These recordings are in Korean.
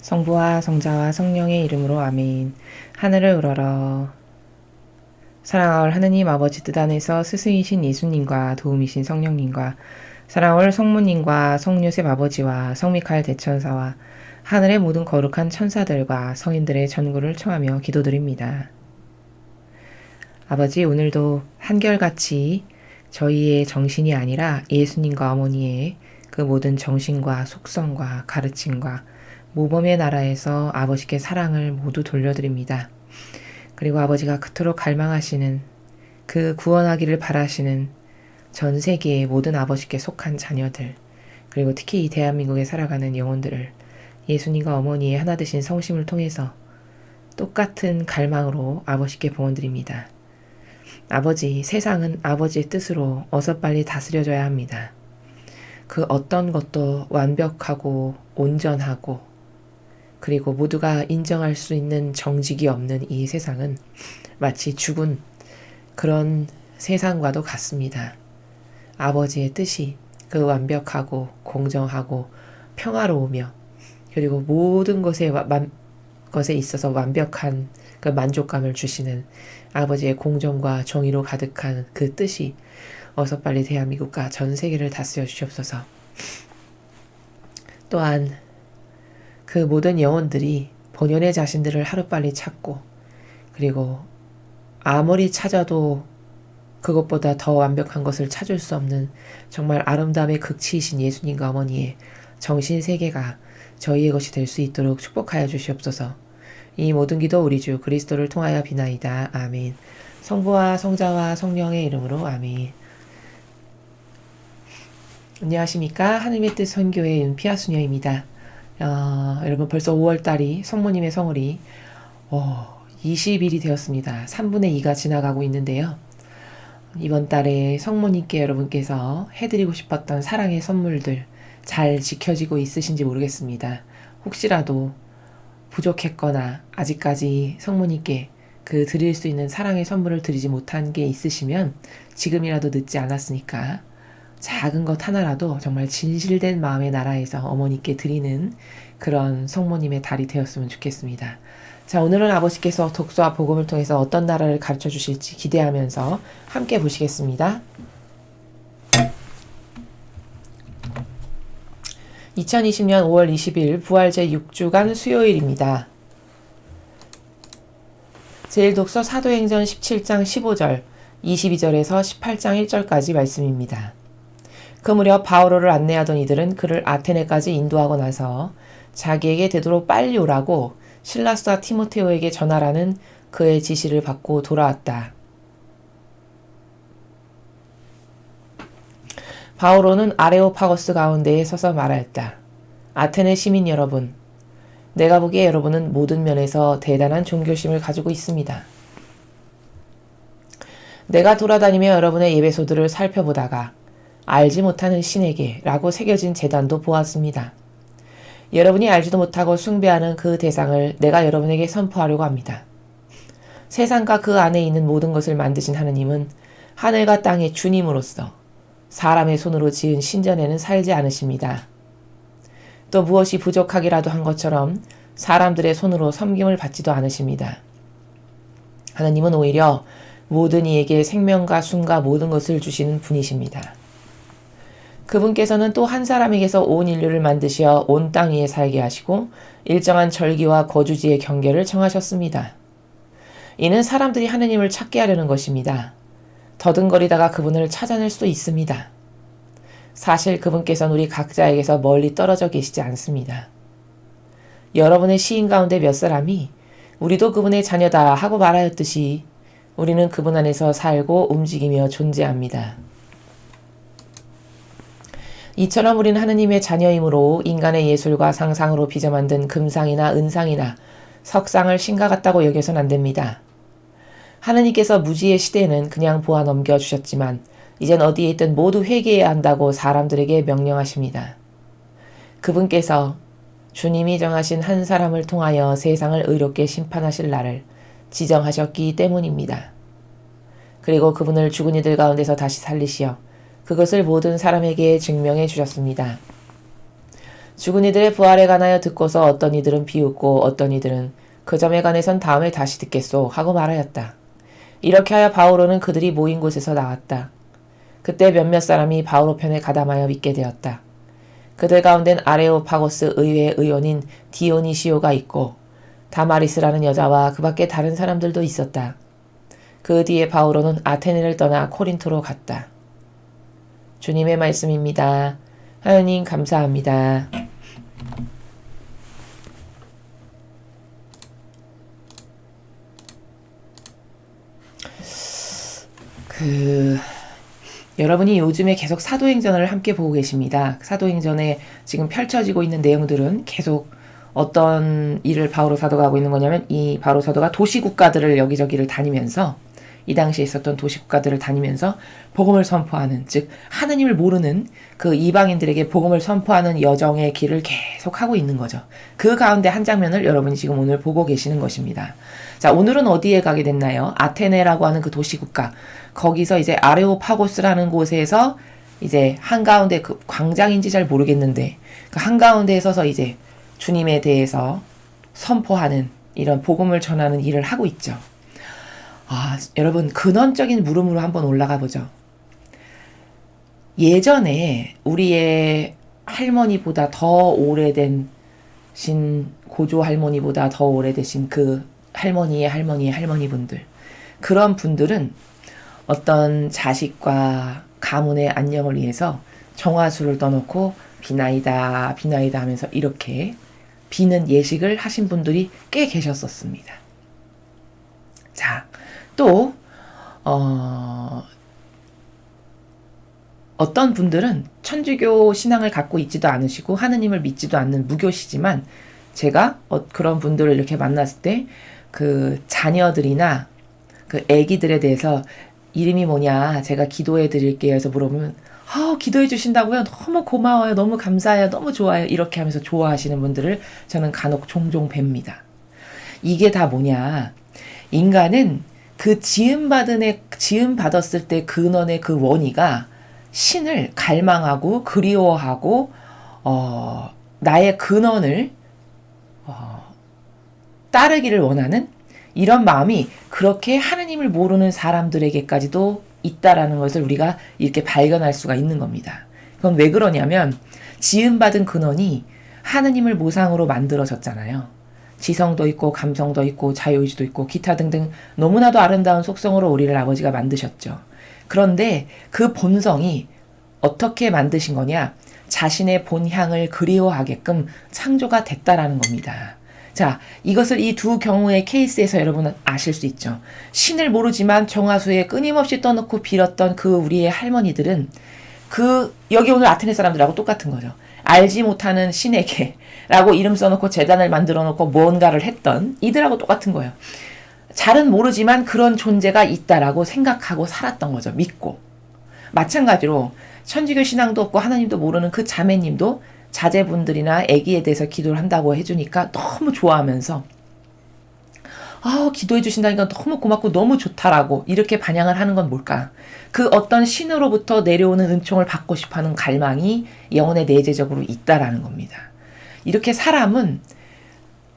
성부와 성자와 성령의 이름으로 아멘. 하늘을 우러러. 사랑할 하느님 아버지 뜻 안에서 스승이신 예수님과 도움이신 성령님과 사랑할 성모님과 성요셉 아버지와 성미카엘 대천사와 하늘의 모든 거룩한 천사들과 성인들의 전구를 청하며 기도드립니다. 아버지, 오늘도 한결같이 저희의 정신이 아니라 예수님과 어머니의 그 모든 정신과 속성과 가르침과 모범의 나라에서 아버지께 사랑을 모두 돌려드립니다. 그리고 아버지가 그토록 갈망하시는 그 구원하기를 바라시는 전 세계의 모든 아버지께 속한 자녀들, 그리고 특히 이 대한민국에 살아가는 영혼들을 예수님과 어머니의 하나 되신 성심을 통해서 똑같은 갈망으로 아버지께 봉헌드립니다. 아버지, 세상은 아버지의 뜻으로 어서 빨리 다스려져야 합니다. 그 어떤 것도 완벽하고 온전하고 그리고 모두가 인정할 수 있는 정직이 없는 이 세상은 마치 죽은 그런 세상과도 같습니다. 아버지의 뜻이 그 완벽하고 공정하고 평화로우며 그리고 모든 것에 있어서 완벽한 그 만족감을 주시는 아버지의 공정과 정의로 가득한 그 뜻이 어서 빨리 대한민국과 전 세계를 다스려 주시옵소서. 또한 그 모든 영혼들이 본연의 자신들을 하루빨리 찾고 그리고 아무리 찾아도 그것보다 더 완벽한 것을 찾을 수 없는 정말 아름다움의 극치이신 예수님과 어머니의 정신세계가 저희의 것이 될 수 있도록 축복하여 주시옵소서. 이 모든 기도 우리 주 그리스도를 통하여 비나이다. 아멘. 성부와 성자와 성령의 이름으로 아멘. 안녕하십니까. 하늘의 뜻 선교의 윤피아 수녀입니다. 여러분 벌써 5월달이 성모님의 성월이 20일이 되었습니다. 3분의 2가 지나가고 있는데요. 이번 달에 성모님께 여러분께서 해드리고 싶었던 사랑의 선물들 잘 지켜지고 있으신지 모르겠습니다. 혹시라도 부족했거나 아직까지 성모님께 그 드릴 수 있는 사랑의 선물을 드리지 못한 게 있으시면 지금이라도 늦지 않았으니까 작은 것 하나라도 정말 진실된 마음의 나라에서 어머니께 드리는 그런 성모님의 달이 되었으면 좋겠습니다. 자, 오늘은 아버지께서 독서와 복음을 통해서 어떤 나라를 가르쳐 주실지 기대하면서 함께 보시겠습니다. 2020년 5월 20일 부활제 6주간 수요일입니다. 제1독서 사도행전 17장 15절, 22절에서 18장 1절까지 말씀입니다. 그 무렵 바오로를 안내하던 이들은 그를 아테네까지 인도하고 나서 자기에게 되도록 빨리 오라고 실라스와 티모테오에게 전하라는 그의 지시를 받고 돌아왔다. 바오로는 아레오파고스 가운데에 서서 말하였다. 아테네 시민 여러분, 내가 보기에 여러분은 모든 면에서 대단한 종교심을 가지고 있습니다. 내가 돌아다니며 여러분의 예배소들을 살펴보다가 알지 못하는 신에게 라고 새겨진 제단도 보았습니다. 여러분이 알지도 못하고 숭배하는 그 대상을 내가 여러분에게 선포하려고 합니다. 세상과 그 안에 있는 모든 것을 만드신 하느님은 하늘과 땅의 주님으로서 사람의 손으로 지은 신전에는 살지 않으십니다. 또 무엇이 부족하기라도 한 것처럼 사람들의 손으로 섬김을 받지도 않으십니다. 하느님은 오히려 모든 이에게 생명과 숨과 모든 것을 주시는 분이십니다. 그분께서는 또 한 사람에게서 온 인류를 만드시어 온 땅 위에 살게 하시고 일정한 절기와 거주지의 경계를 정하셨습니다. 이는 사람들이 하느님을 찾게 하려는 것입니다. 더듬거리다가 그분을 찾아낼 수도 있습니다. 사실 그분께서는 우리 각자에게서 멀리 떨어져 계시지 않습니다. 여러분의 시인 가운데 몇 사람이 우리도 그분의 자녀다 하고 말하였듯이 우리는 그분 안에서 살고 움직이며 존재합니다. 이처럼 우리는 하느님의 자녀이므로 인간의 예술과 상상으로 빚어 만든 금상이나 은상이나 석상을 신과 같다고 여겨선 안 됩니다. 하느님께서 무지의 시대에는 그냥 보아 넘겨주셨지만 이젠 어디에 있든 모두 회개해야 한다고 사람들에게 명령하십니다. 그분께서 주님이 정하신 한 사람을 통하여 세상을 의롭게 심판하실 날을 지정하셨기 때문입니다. 그리고 그분을 죽은 이들 가운데서 다시 살리시어 그것을 모든 사람에게 증명해 주셨습니다. 죽은 이들의 부활에 관하여 듣고서 어떤 이들은 비웃고 어떤 이들은 그 점에 관해선 다음에 다시 듣겠소 하고 말하였다. 이렇게 하여 바오로는 그들이 모인 곳에서 나왔다. 그때 몇몇 사람이 바오로 편에 가담하여 믿게 되었다. 그들 가운데는 아레오파고스 의회 의원인 디오니시오가 있고 다마리스라는 여자와 그 밖에 다른 사람들도 있었다. 그 뒤에 바오로는 아테네를 떠나 코린토로 갔다. 주님의 말씀입니다. 하나님 감사합니다. 여러분이 요즘에 계속 사도행전을 함께 보고 계십니다. 사도행전에 지금 펼쳐지고 있는 내용들은 계속 어떤 일을 바오로 사도가 하고 있는 거냐면 이 바오로 사도가 도시국가들을 여기저기를 다니면서 이 당시에 있었던 도시국가들을 다니면서 복음을 선포하는, 즉 하나님을 모르는 그 이방인들에게 복음을 선포하는 여정의 길을 계속 하고 있는 거죠. 그 가운데 한 장면을 여러분이 지금 오늘 보고 계시는 것입니다. 자, 오늘은 어디에 가게 됐나요? 아테네라고 하는 그 도시국가. 거기서 이제 아레오파고스라는 곳에서 이제 한가운데 그 광장인지 잘 모르겠는데 그 한가운데에 서서 이제 주님에 대해서 선포하는 이런 복음을 전하는 일을 하고 있죠. 여러분 근원적인 물음으로 한번 올라가 보죠. 예전에 우리의 할머니보다 더 오래된 고조 할머니보다 더 오래되신 그 할머니의 할머니분들, 그런 분들은 어떤 자식과 가문의 안녕을 위해서 정화수를 떠놓고 비나이다 하면서 이렇게 비는 예식을 하신 분들이 꽤 계셨었습니다. 자, 또 어떤 분들은 천주교 신앙을 갖고 있지도 않으시고 하느님을 믿지도 않는 무교시지만 제가 그런 분들을 이렇게 만났을 때 그 자녀들이나 그 애기들에 대해서 이름이 뭐냐 제가 기도해 드릴게요 해서 물어보면 기도해 주신다고요? 너무 고마워요. 너무 감사해요. 너무 좋아요. 이렇게 하면서 좋아하시는 분들을 저는 간혹 종종 뵙니다. 이게 다 뭐냐, 인간은 그 지음받았을 때 근원의 그 원의가 신을 갈망하고 그리워하고 나의 근원을 따르기를 원하는 이런 마음이 그렇게 하느님을 모르는 사람들에게까지도 있다라는 것을 우리가 이렇게 발견할 수가 있는 겁니다. 그건 왜 그러냐면 지음받은 근원이 하느님을 모상으로 만들어졌잖아요. 지성도 있고 감성도 있고 자유의지도 있고 기타 등등 너무나도 아름다운 속성으로 우리를 아버지가 만드셨죠. 그런데 그 본성이 어떻게 만드신 거냐? 자신의 본향을 그리워하게끔 창조가 됐다라는 겁니다. 자, 이것을 이 두 경우의 케이스에서 여러분은 아실 수 있죠. 신을 모르지만 정화수에 끊임없이 떠놓고 빌었던 그 우리의 할머니들은 여기 오늘 아테네 사람들하고 똑같은 거죠. 알지 못하는 신에게 라고 이름 써놓고 재단을 만들어 놓고 뭔가를 했던 이들하고 똑같은 거예요. 잘은 모르지만 그런 존재가 있다라고 생각하고 살았던 거죠. 믿고. 마찬가지로 천주교 신앙도 없고 하나님도 모르는 그 자매님도 자제분들이나 아기에 대해서 기도를 한다고 해주니까 너무 좋아하면서 기도해 주신다니까 너무 고맙고 너무 좋다라고 이렇게 반향을 하는 건 뭘까? 그 어떤 신으로부터 내려오는 은총을 받고 싶어하는 갈망이 영혼에 내재적으로 있다라는 겁니다. 이렇게 사람은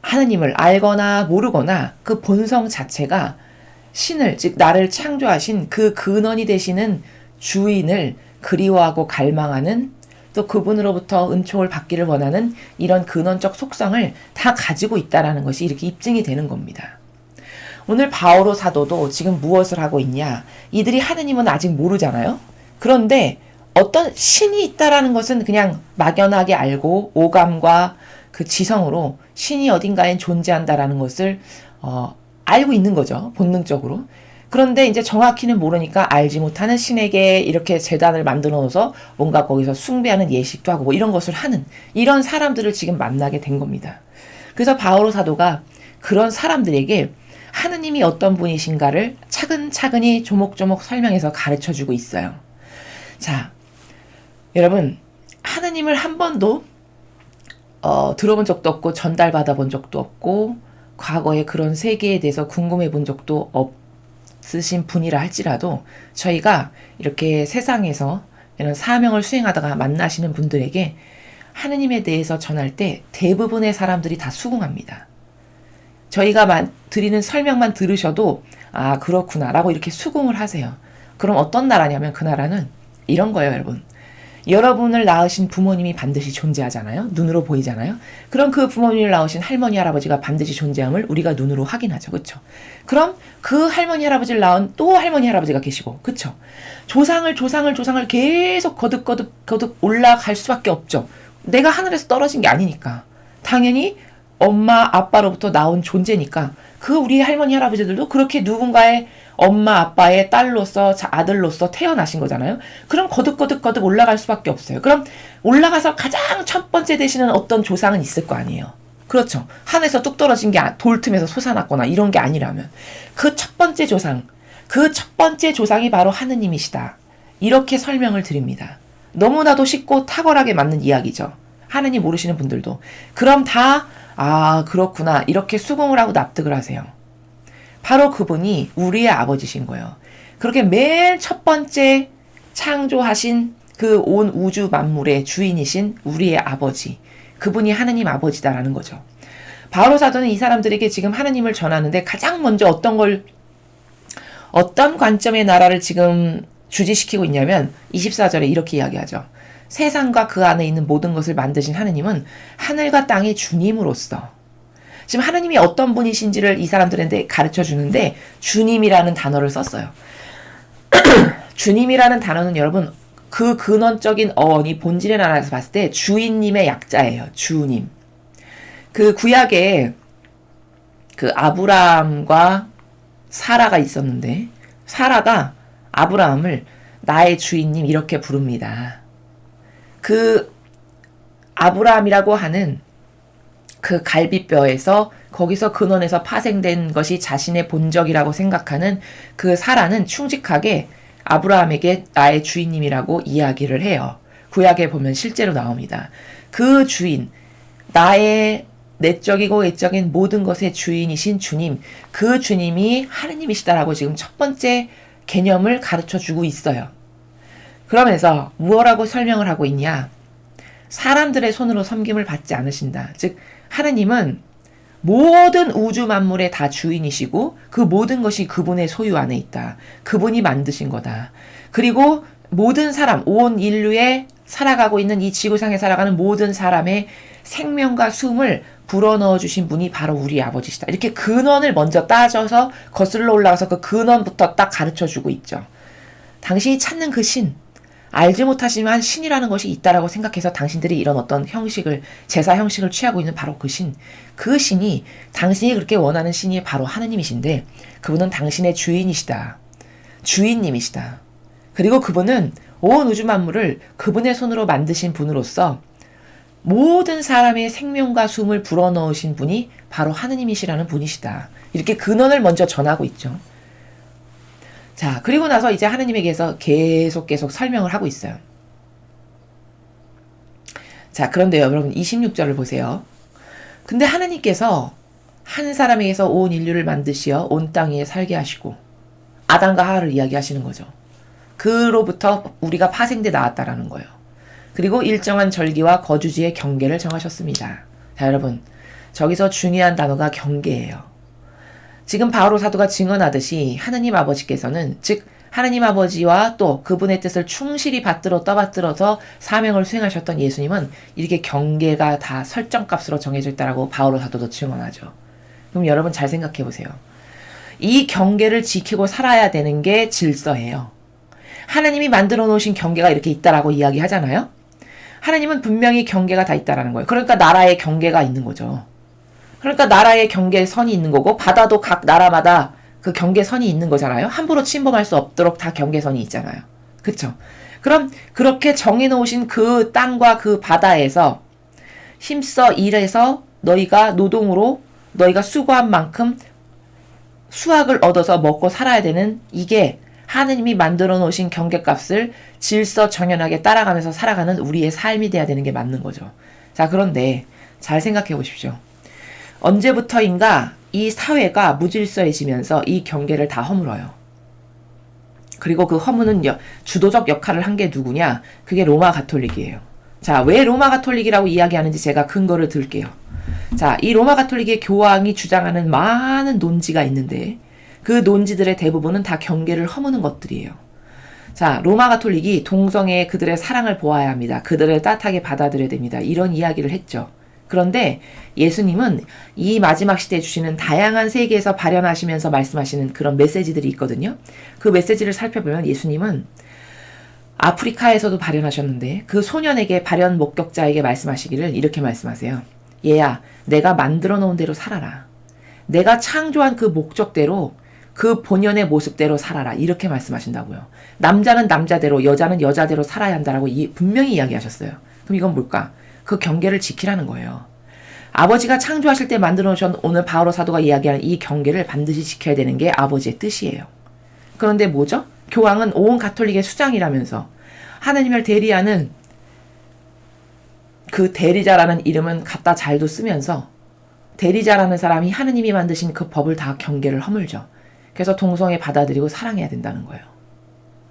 하느님을 알거나 모르거나 그 본성 자체가 신을, 즉 나를 창조하신 그 근원이 되시는 주인을 그리워하고 갈망하는, 또 그분으로부터 은총을 받기를 원하는 이런 근원적 속성을 다 가지고 있다라는 것이 이렇게 입증이 되는 겁니다. 오늘 바오로 사도도 지금 무엇을 하고 있냐? 이들이 하느님은 아직 모르잖아요. 그런데 어떤 신이 있다라는 것은 그냥 막연하게 알고 오감과 그 지성으로 신이 어딘가에 존재한다라는 것을 알고 있는 거죠. 본능적으로. 그런데 이제 정확히는 모르니까 알지 못하는 신에게 이렇게 제단을 만들어 놓아서 뭔가 거기서 숭배하는 예식도 하고 뭐 이런 것을 하는 이런 사람들을 지금 만나게 된 겁니다. 그래서 바오로 사도가 그런 사람들에게 하느님이 어떤 분이신가를 차근차근히 조목조목 설명해서 가르쳐주고 있어요. 자, 여러분, 하느님을 한 번도 들어본 적도 없고 전달받아 본 적도 없고 과거에 그런 세계에 대해서 궁금해 본 적도 없으신 분이라 할지라도 저희가 이렇게 세상에서 이런 사명을 수행하다가 만나시는 분들에게 하느님에 대해서 전할 때 대부분의 사람들이 다 수긍합니다. 저희가 드리는 설명만 들으셔도 아 그렇구나 라고 이렇게 수긍을 하세요. 그럼 어떤 나라냐면 그 나라는 이런 거예요 여러분. 여러분을 낳으신 부모님이 반드시 존재하잖아요. 눈으로 보이잖아요. 그럼 그 부모님을 낳으신 할머니 할아버지가 반드시 존재함을 우리가 눈으로 확인하죠. 그렇죠? 그럼 그 할머니 할아버지를 낳은 또 할머니 할아버지가 계시고 그렇죠? 조상을 계속 거듭 올라갈 수밖에 없죠. 내가 하늘에서 떨어진 게 아니니까. 당연히 엄마 아빠로부터 나온 존재니까 그 우리 할머니 할아버지들도 그렇게 누군가의 엄마 아빠의 딸로서 아들로서 태어나신 거잖아요. 그럼 거듭 올라갈 수밖에 없어요. 그럼 올라가서 가장 첫 번째 되시는 어떤 조상은 있을 거 아니에요. 그렇죠. 하늘에서 뚝 떨어진 게 돌 틈에서 솟아났거나 이런 게 아니라면 그 첫 번째 조상이 바로 하느님이시다. 이렇게 설명을 드립니다. 너무나도 쉽고 탁월하게 맞는 이야기죠. 하느님 모르시는 분들도. 그럼 다 아 그렇구나 이렇게 수긍을 하고 납득을 하세요. 바로 그분이 우리의 아버지신 거예요. 그렇게 맨 첫 번째 창조하신 그 온 우주 만물의 주인이신 우리의 아버지. 그분이 하느님 아버지다라는 거죠. 바오로 사도는 이 사람들에게 지금 하느님을 전하는데 가장 먼저 어떤 관점의 나라를 지금 주지시키고 있냐면 24절에 이렇게 이야기하죠. 세상과 그 안에 있는 모든 것을 만드신 하느님은 하늘과 땅의 주님으로서 지금 하느님이 어떤 분이신지를 이 사람들한테 가르쳐 주는데 주님이라는 단어를 썼어요. 주님이라는 단어는 여러분 그 근원적인 어원이 본질의 나라에서 봤을 때 주인님의 약자예요. 주님. 그 구약에 그 아브라함과 사라가 있었는데 사라가 아브라함을 나의 주인님 이렇게 부릅니다. 그 아브라함이라고 하는 그 갈비뼈에서 거기서 근원에서 파생된 것이 자신의 본적이라고 생각하는 그 사라는 충직하게 아브라함에게 나의 주인님이라고 이야기를 해요. 구약에 보면 실제로 나옵니다. 그 주인, 나의 내적이고 외적인 모든 것의 주인이신 주님, 그 주님이 하느님이시다라고 지금 첫 번째 개념을 가르쳐 주고 있어요. 그러면서 무엇라고 설명을 하고 있냐? 사람들의 손으로 섬김을 받지 않으신다. 즉 하느님은 모든 우주 만물의 다 주인이시고 그 모든 것이 그분의 소유 안에 있다. 그분이 만드신 거다. 그리고 모든 사람, 온 인류에 살아가고 있는 이 지구상에 살아가는 모든 사람의 생명과 숨을 불어넣어 주신 분이 바로 우리 아버지시다. 이렇게 근원을 먼저 따져서 거슬러 올라가서 그 근원부터 딱 가르쳐 주고 있죠. 당신이 찾는 그 신, 알지 못하지만 신이라는 것이 있다라고 생각해서 당신들이 이런 어떤 형식을, 제사 형식을 취하고 있는 바로 그 신. 그 신이 당신이 그렇게 원하는 신이 바로 하느님이신데 그분은 당신의 주인이시다. 주인님이시다. 그리고 그분은 온 우주 만물을 그분의 손으로 만드신 분으로서 모든 사람의 생명과 숨을 불어넣으신 분이 바로 하느님이시라는 분이시다. 이렇게 근원을 먼저 전하고 있죠. 자, 그리고 나서 이제 하느님에게서 계속 설명을 하고 있어요. 자, 그런데요, 여러분 26절을 보세요. 근데 하느님께서 한 사람에게서 온 인류를 만드시어 온 땅 위에 살게 하시고 아담과 하와를 이야기하시는 거죠. 그로부터 우리가 파생돼 나왔다라는 거예요. 그리고 일정한 절기와 거주지의 경계를 정하셨습니다. 자, 여러분 저기서 중요한 단어가 경계예요. 지금 바오로 사도가 증언하듯이 하느님 아버지께서는 즉 하느님 아버지와 또 그분의 뜻을 충실히 떠받들어서 사명을 수행하셨던 예수님은 이렇게 경계가 다 설정값으로 정해져 있다라고 바오로 사도도 증언하죠. 그럼 여러분 잘 생각해 보세요. 이 경계를 지키고 살아야 되는 게 질서예요. 하느님이 만들어 놓으신 경계가 이렇게 있다라고 이야기하잖아요. 하느님은 분명히 경계가 다 있다라는 거예요. 그러니까 나라의 경계가 있는 거죠. 그러니까 나라의 경계선이 있는 거고 바다도 각 나라마다 그 경계선이 있는 거잖아요. 함부로 침범할 수 없도록 다 경계선이 있잖아요. 그쵸? 그럼 그렇게 정해놓으신 그 땅과 그 바다에서 힘써 일해서 너희가 노동으로 너희가 수고한 만큼 수확을 얻어서 먹고 살아야 되는 이게 하느님이 만들어 놓으신 경계값을 질서정연하게 따라가면서 살아가는 우리의 삶이 돼야 되는 게 맞는 거죠. 자, 그런데 잘 생각해 보십시오. 언제부터인가 이 사회가 무질서해지면서 이 경계를 다 허물어요. 그리고 그 허무는 주도적 역할을 한 게 누구냐? 그게 로마 가톨릭이에요. 자, 왜 로마 가톨릭이라고 이야기하는지 제가 근거를 들게요. 자, 이 로마 가톨릭의 교황이 주장하는 많은 논지가 있는데 그 논지들의 대부분은 다 경계를 허무는 것들이에요. 자, 로마 가톨릭이 동성애 그들의 사랑을 보아야 합니다. 그들을 따뜻하게 받아들여야 됩니다. 이런 이야기를 했죠. 그런데 예수님은 이 마지막 시대에 주시는 다양한 세계에서 발현하시면서 말씀하시는 그런 메시지들이 있거든요. 그 메시지를 살펴보면 예수님은 아프리카에서도 발현하셨는데 그 소년에게 발현 목격자에게 말씀하시기를 이렇게 말씀하세요. 얘야, 내가 만들어 놓은 대로 살아라. 내가 창조한 그 목적대로 그 본연의 모습대로 살아라. 이렇게 말씀하신다고요. 남자는 남자대로 여자는 여자대로 살아야 한다라고 분명히 이야기하셨어요. 그럼 이건 뭘까? 그 경계를 지키라는 거예요. 아버지가 창조하실 때 만들어 놓으신 오늘 바오로 사도가 이야기하는 이 경계를 반드시 지켜야 되는 게 아버지의 뜻이에요. 그런데 뭐죠? 교황은 온 가톨릭의 수장이라면서 하느님을 대리하는 그 대리자라는 이름은 갖다 잘도 쓰면서 대리자라는 사람이 하느님이 만드신 그 법을 다 경계를 허물죠. 그래서 동성애 받아들이고 사랑해야 된다는 거예요.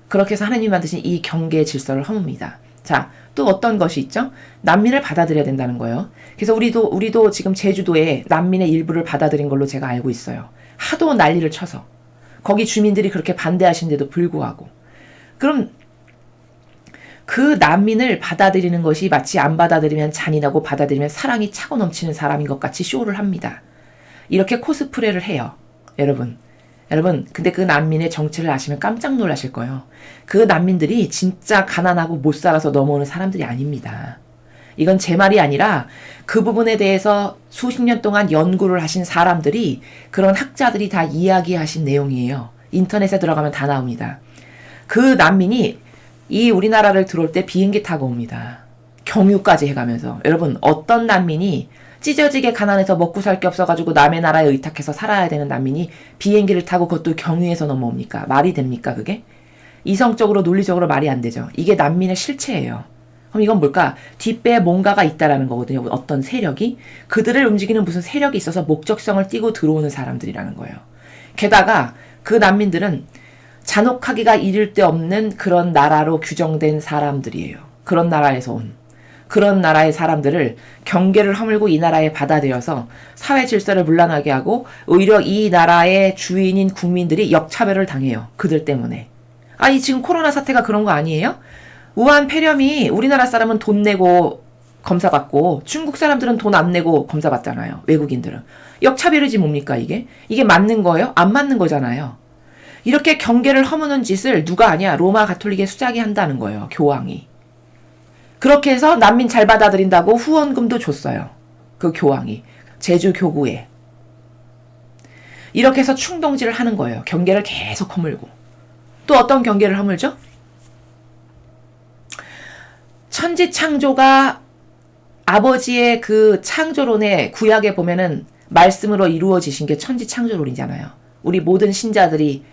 그렇게 해서 하느님이 만드신 이 경계의 질서를 허뭅니다. 자, 또 어떤 것이 있죠? 난민을 받아들여야 된다는 거예요. 그래서 우리도 지금 제주도에 난민의 일부를 받아들인 걸로 제가 알고 있어요. 하도 난리를 쳐서. 거기 주민들이 그렇게 반대하신데도 불구하고. 그럼 그 난민을 받아들이는 것이 마치 안 받아들이면 잔인하고 받아들이면 사랑이 차고 넘치는 사람인 것 같이 쇼를 합니다. 이렇게 코스프레를 해요. 여러분, 근데 그 난민의 정체를 아시면 깜짝 놀라실 거예요. 그 난민들이 진짜 가난하고 못 살아서 넘어오는 사람들이 아닙니다. 이건 제 말이 아니라 그 부분에 대해서 수십 년 동안 연구를 하신 사람들이, 그런 학자들이 다 이야기하신 내용이에요. 인터넷에 들어가면 다 나옵니다. 그 난민이 이 우리나라를 들어올 때 비행기 타고 옵니다. 경유까지 해가면서. 여러분, 어떤 난민이 찢어지게 가난해서 먹고 살 게 없어가지고 남의 나라에 의탁해서 살아야 되는 난민이 비행기를 타고 그것도 경유해서 넘어옵니까? 말이 됩니까 그게? 이성적으로 논리적으로 말이 안 되죠. 이게 난민의 실체예요. 그럼 이건 뭘까? 뒷배에 뭔가가 있다라는 거거든요. 어떤 세력이. 그들을 움직이는 무슨 세력이 있어서 목적성을 띠고 들어오는 사람들이라는 거예요. 게다가 그 난민들은 잔혹하기가 이를 데 없는 그런 나라로 규정된 사람들이에요. 그런 나라에서 온. 그런 나라의 사람들을 경계를 허물고 이 나라에 받아들여서 사회 질서를 문란하게 하고 오히려 이 나라의 주인인 국민들이 역차별을 당해요. 그들 때문에. 이 지금 코로나 사태가 그런 거 아니에요? 우한 폐렴이 우리나라 사람은 돈 내고 검사 받고 중국 사람들은 돈 안 내고 검사 받잖아요. 외국인들은. 역차별이지 뭡니까 이게? 이게 맞는 거예요? 안 맞는 거잖아요. 이렇게 경계를 허무는 짓을 누가 하냐? 로마 가톨릭의 수장이 한다는 거예요. 교황이. 그렇게 해서 난민 잘 받아들인다고 후원금도 줬어요. 그 교황이. 제주 교구에. 이렇게 해서 충동질을 하는 거예요. 경계를 계속 허물고. 또 어떤 경계를 허물죠? 천지창조가 아버지의 그 창조론의 구약에 보면은 말씀으로 이루어지신 게 천지창조론이잖아요. 우리 모든 신자들이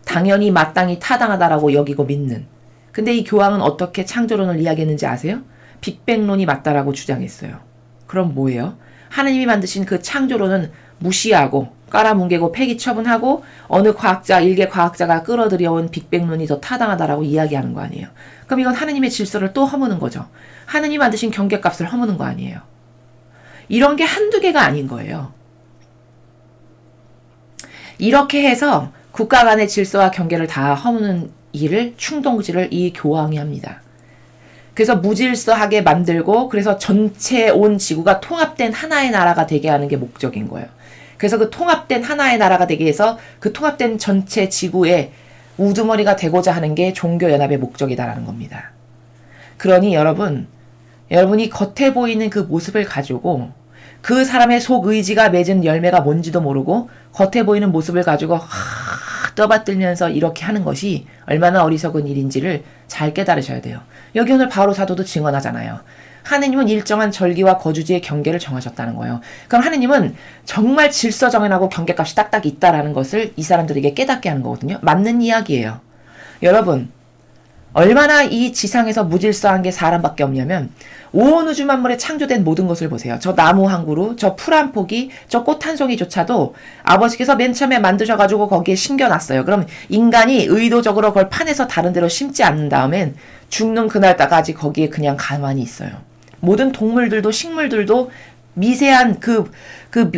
당연히 마땅히 타당하다라고 여기고 믿는. 근데 이 교황은 어떻게 창조론을 이야기했는지 아세요? 빅뱅론이 맞다라고 주장했어요. 그럼 뭐예요? 하나님이 만드신 그 창조론은 무시하고 깔아뭉개고 폐기 처분하고 어느 과학자, 일개 과학자가 끌어들여온 빅뱅론이 더 타당하다라고 이야기하는 거 아니에요. 그럼 이건 하나님의 질서를 또 허무는 거죠. 하나님이 만드신 경계값을 허무는 거 아니에요. 이런 게 한두 개가 아닌 거예요. 이렇게 해서 국가 간의 질서와 경계를 다 허무는 일을, 충동질을 이 교황이 합니다. 그래서 무질서하게 만들고, 그래서 전체 온 지구가 통합된 하나의 나라가 되게 하는 게 목적인 거예요. 그래서 그 통합된 하나의 나라가 되게 해서 그 통합된 전체 지구의 우두머리가 되고자 하는 게 종교연합의 목적이다라는 겁니다. 그러니 여러분이 겉에 보이는 그 모습을 가지고 그 사람의 속 의지가 맺은 열매가 뭔지도 모르고 겉에 보이는 모습을 가지고 떠받들면서 이렇게 하는 것이 얼마나 어리석은 일인지를 잘 깨달으셔야 돼요. 여기 오늘 바오로 사도도 증언하잖아요. 하느님은 일정한 절기와 거주지의 경계를 정하셨다는 거예요. 그럼 하느님은 정말 질서 정연하고 경계값이 딱딱 있다라는 것을 이 사람들에게 깨닫게 하는 거거든요. 맞는 이야기예요. 여러분, 얼마나 이 지상에서 무질서한 게 사람밖에 없냐면 온 우주 만물에 창조된 모든 것을 보세요. 저 나무 한 그루, 저 풀 한 포기, 저 꽃 한 송이조차도 아버지께서 맨 처음에 만드셔가지고 거기에 심겨놨어요. 그럼 인간이 의도적으로 그걸 파내서 다른 데로 심지 않는 다음엔 죽는 그날까지 거기에 그냥 가만히 있어요. 모든 동물들도 식물들도 미세한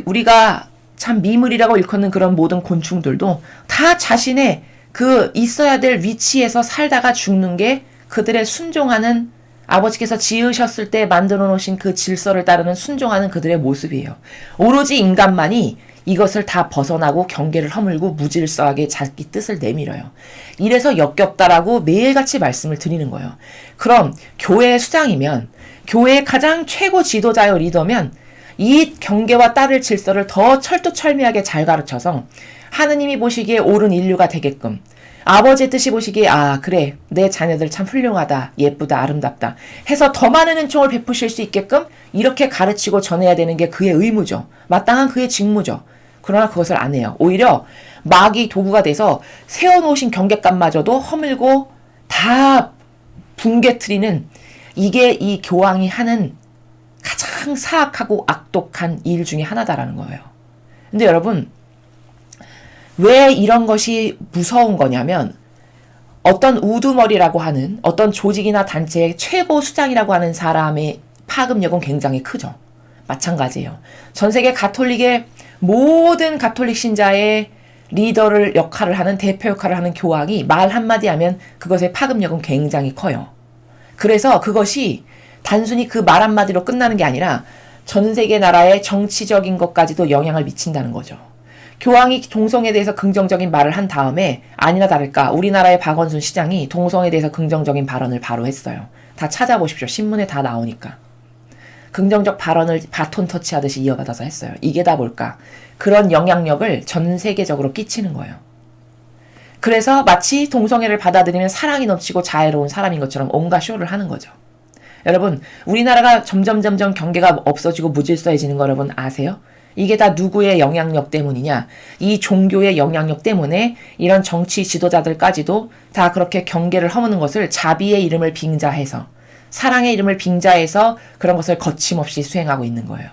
우리가 참 미물이라고 일컫는 그런 모든 곤충들도 다 자신의 그 있어야 될 위치에서 살다가 죽는 게 그들의 순종하는 아버지께서 지으셨을 때 만들어 놓으신 그 질서를 따르는 순종하는 그들의 모습이에요. 오로지 인간만이 이것을 다 벗어나고 경계를 허물고 무질서하게 자기 뜻을 내밀어요. 이래서 역겹다라고 매일같이 말씀을 드리는 거예요. 그럼 교회의 수장이면 교회의 가장 최고 지도자여 리더면 이 경계와 따를 질서를 더 철두철미하게 잘 가르쳐서 하느님이 보시기에 옳은 인류가 되게끔 아버지의 뜻이 보시기에 그래 내 자녀들 참 훌륭하다 예쁘다 아름답다 해서 더 많은 은총을 베푸실 수 있게끔 이렇게 가르치고 전해야 되는 게 그의 의무죠. 마땅한 그의 직무죠. 그러나 그것을 안 해요. 오히려 마귀 도구가 돼서 세워놓으신 경계감마저도 허물고 다 붕괴트리는 이게 이 교황이 하는 가장 사악하고 악독한 일 중에 하나다라는 거예요. 근데 여러분 왜 이런 것이 무서운 거냐면 어떤 우두머리라고 하는 어떤 조직이나 단체의 최고 수장이라고 하는 사람의 파급력은 굉장히 크죠. 마찬가지예요. 전 세계 가톨릭의 모든 가톨릭 신자의 리더를 역할을 하는 대표 역할을 하는 교황이 말 한마디 하면 그것의 파급력은 굉장히 커요. 그래서 그것이 단순히 그 말 한마디로 끝나는 게 아니라 전 세계 나라의 정치적인 것까지도 영향을 미친다는 거죠. 교황이 동성에 대해서 긍정적인 말을 한 다음에 아니나 다를까 우리나라의 박원순 시장이 동성에 대해서 긍정적인 발언을 바로 했어요. 다 찾아보십시오. 신문에 다 나오니까. 긍정적 발언을 바톤 터치하듯이 이어받아서 했어요. 이게 다 뭘까? 그런 영향력을 전 세계적으로 끼치는 거예요. 그래서 마치 동성애를 받아들이면 사랑이 넘치고 자애로운 사람인 것처럼 온갖 쇼를 하는 거죠. 여러분 우리나라가 점점 경계가 없어지고 무질서해지는 거 여러분 아세요? 이게 다 누구의 영향력 때문이냐? 이 종교의 영향력 때문에 이런 정치 지도자들까지도 다 그렇게 경계를 허무는 것을 자비의 이름을 빙자해서 사랑의 이름을 빙자해서 그런 것을 거침없이 수행하고 있는 거예요.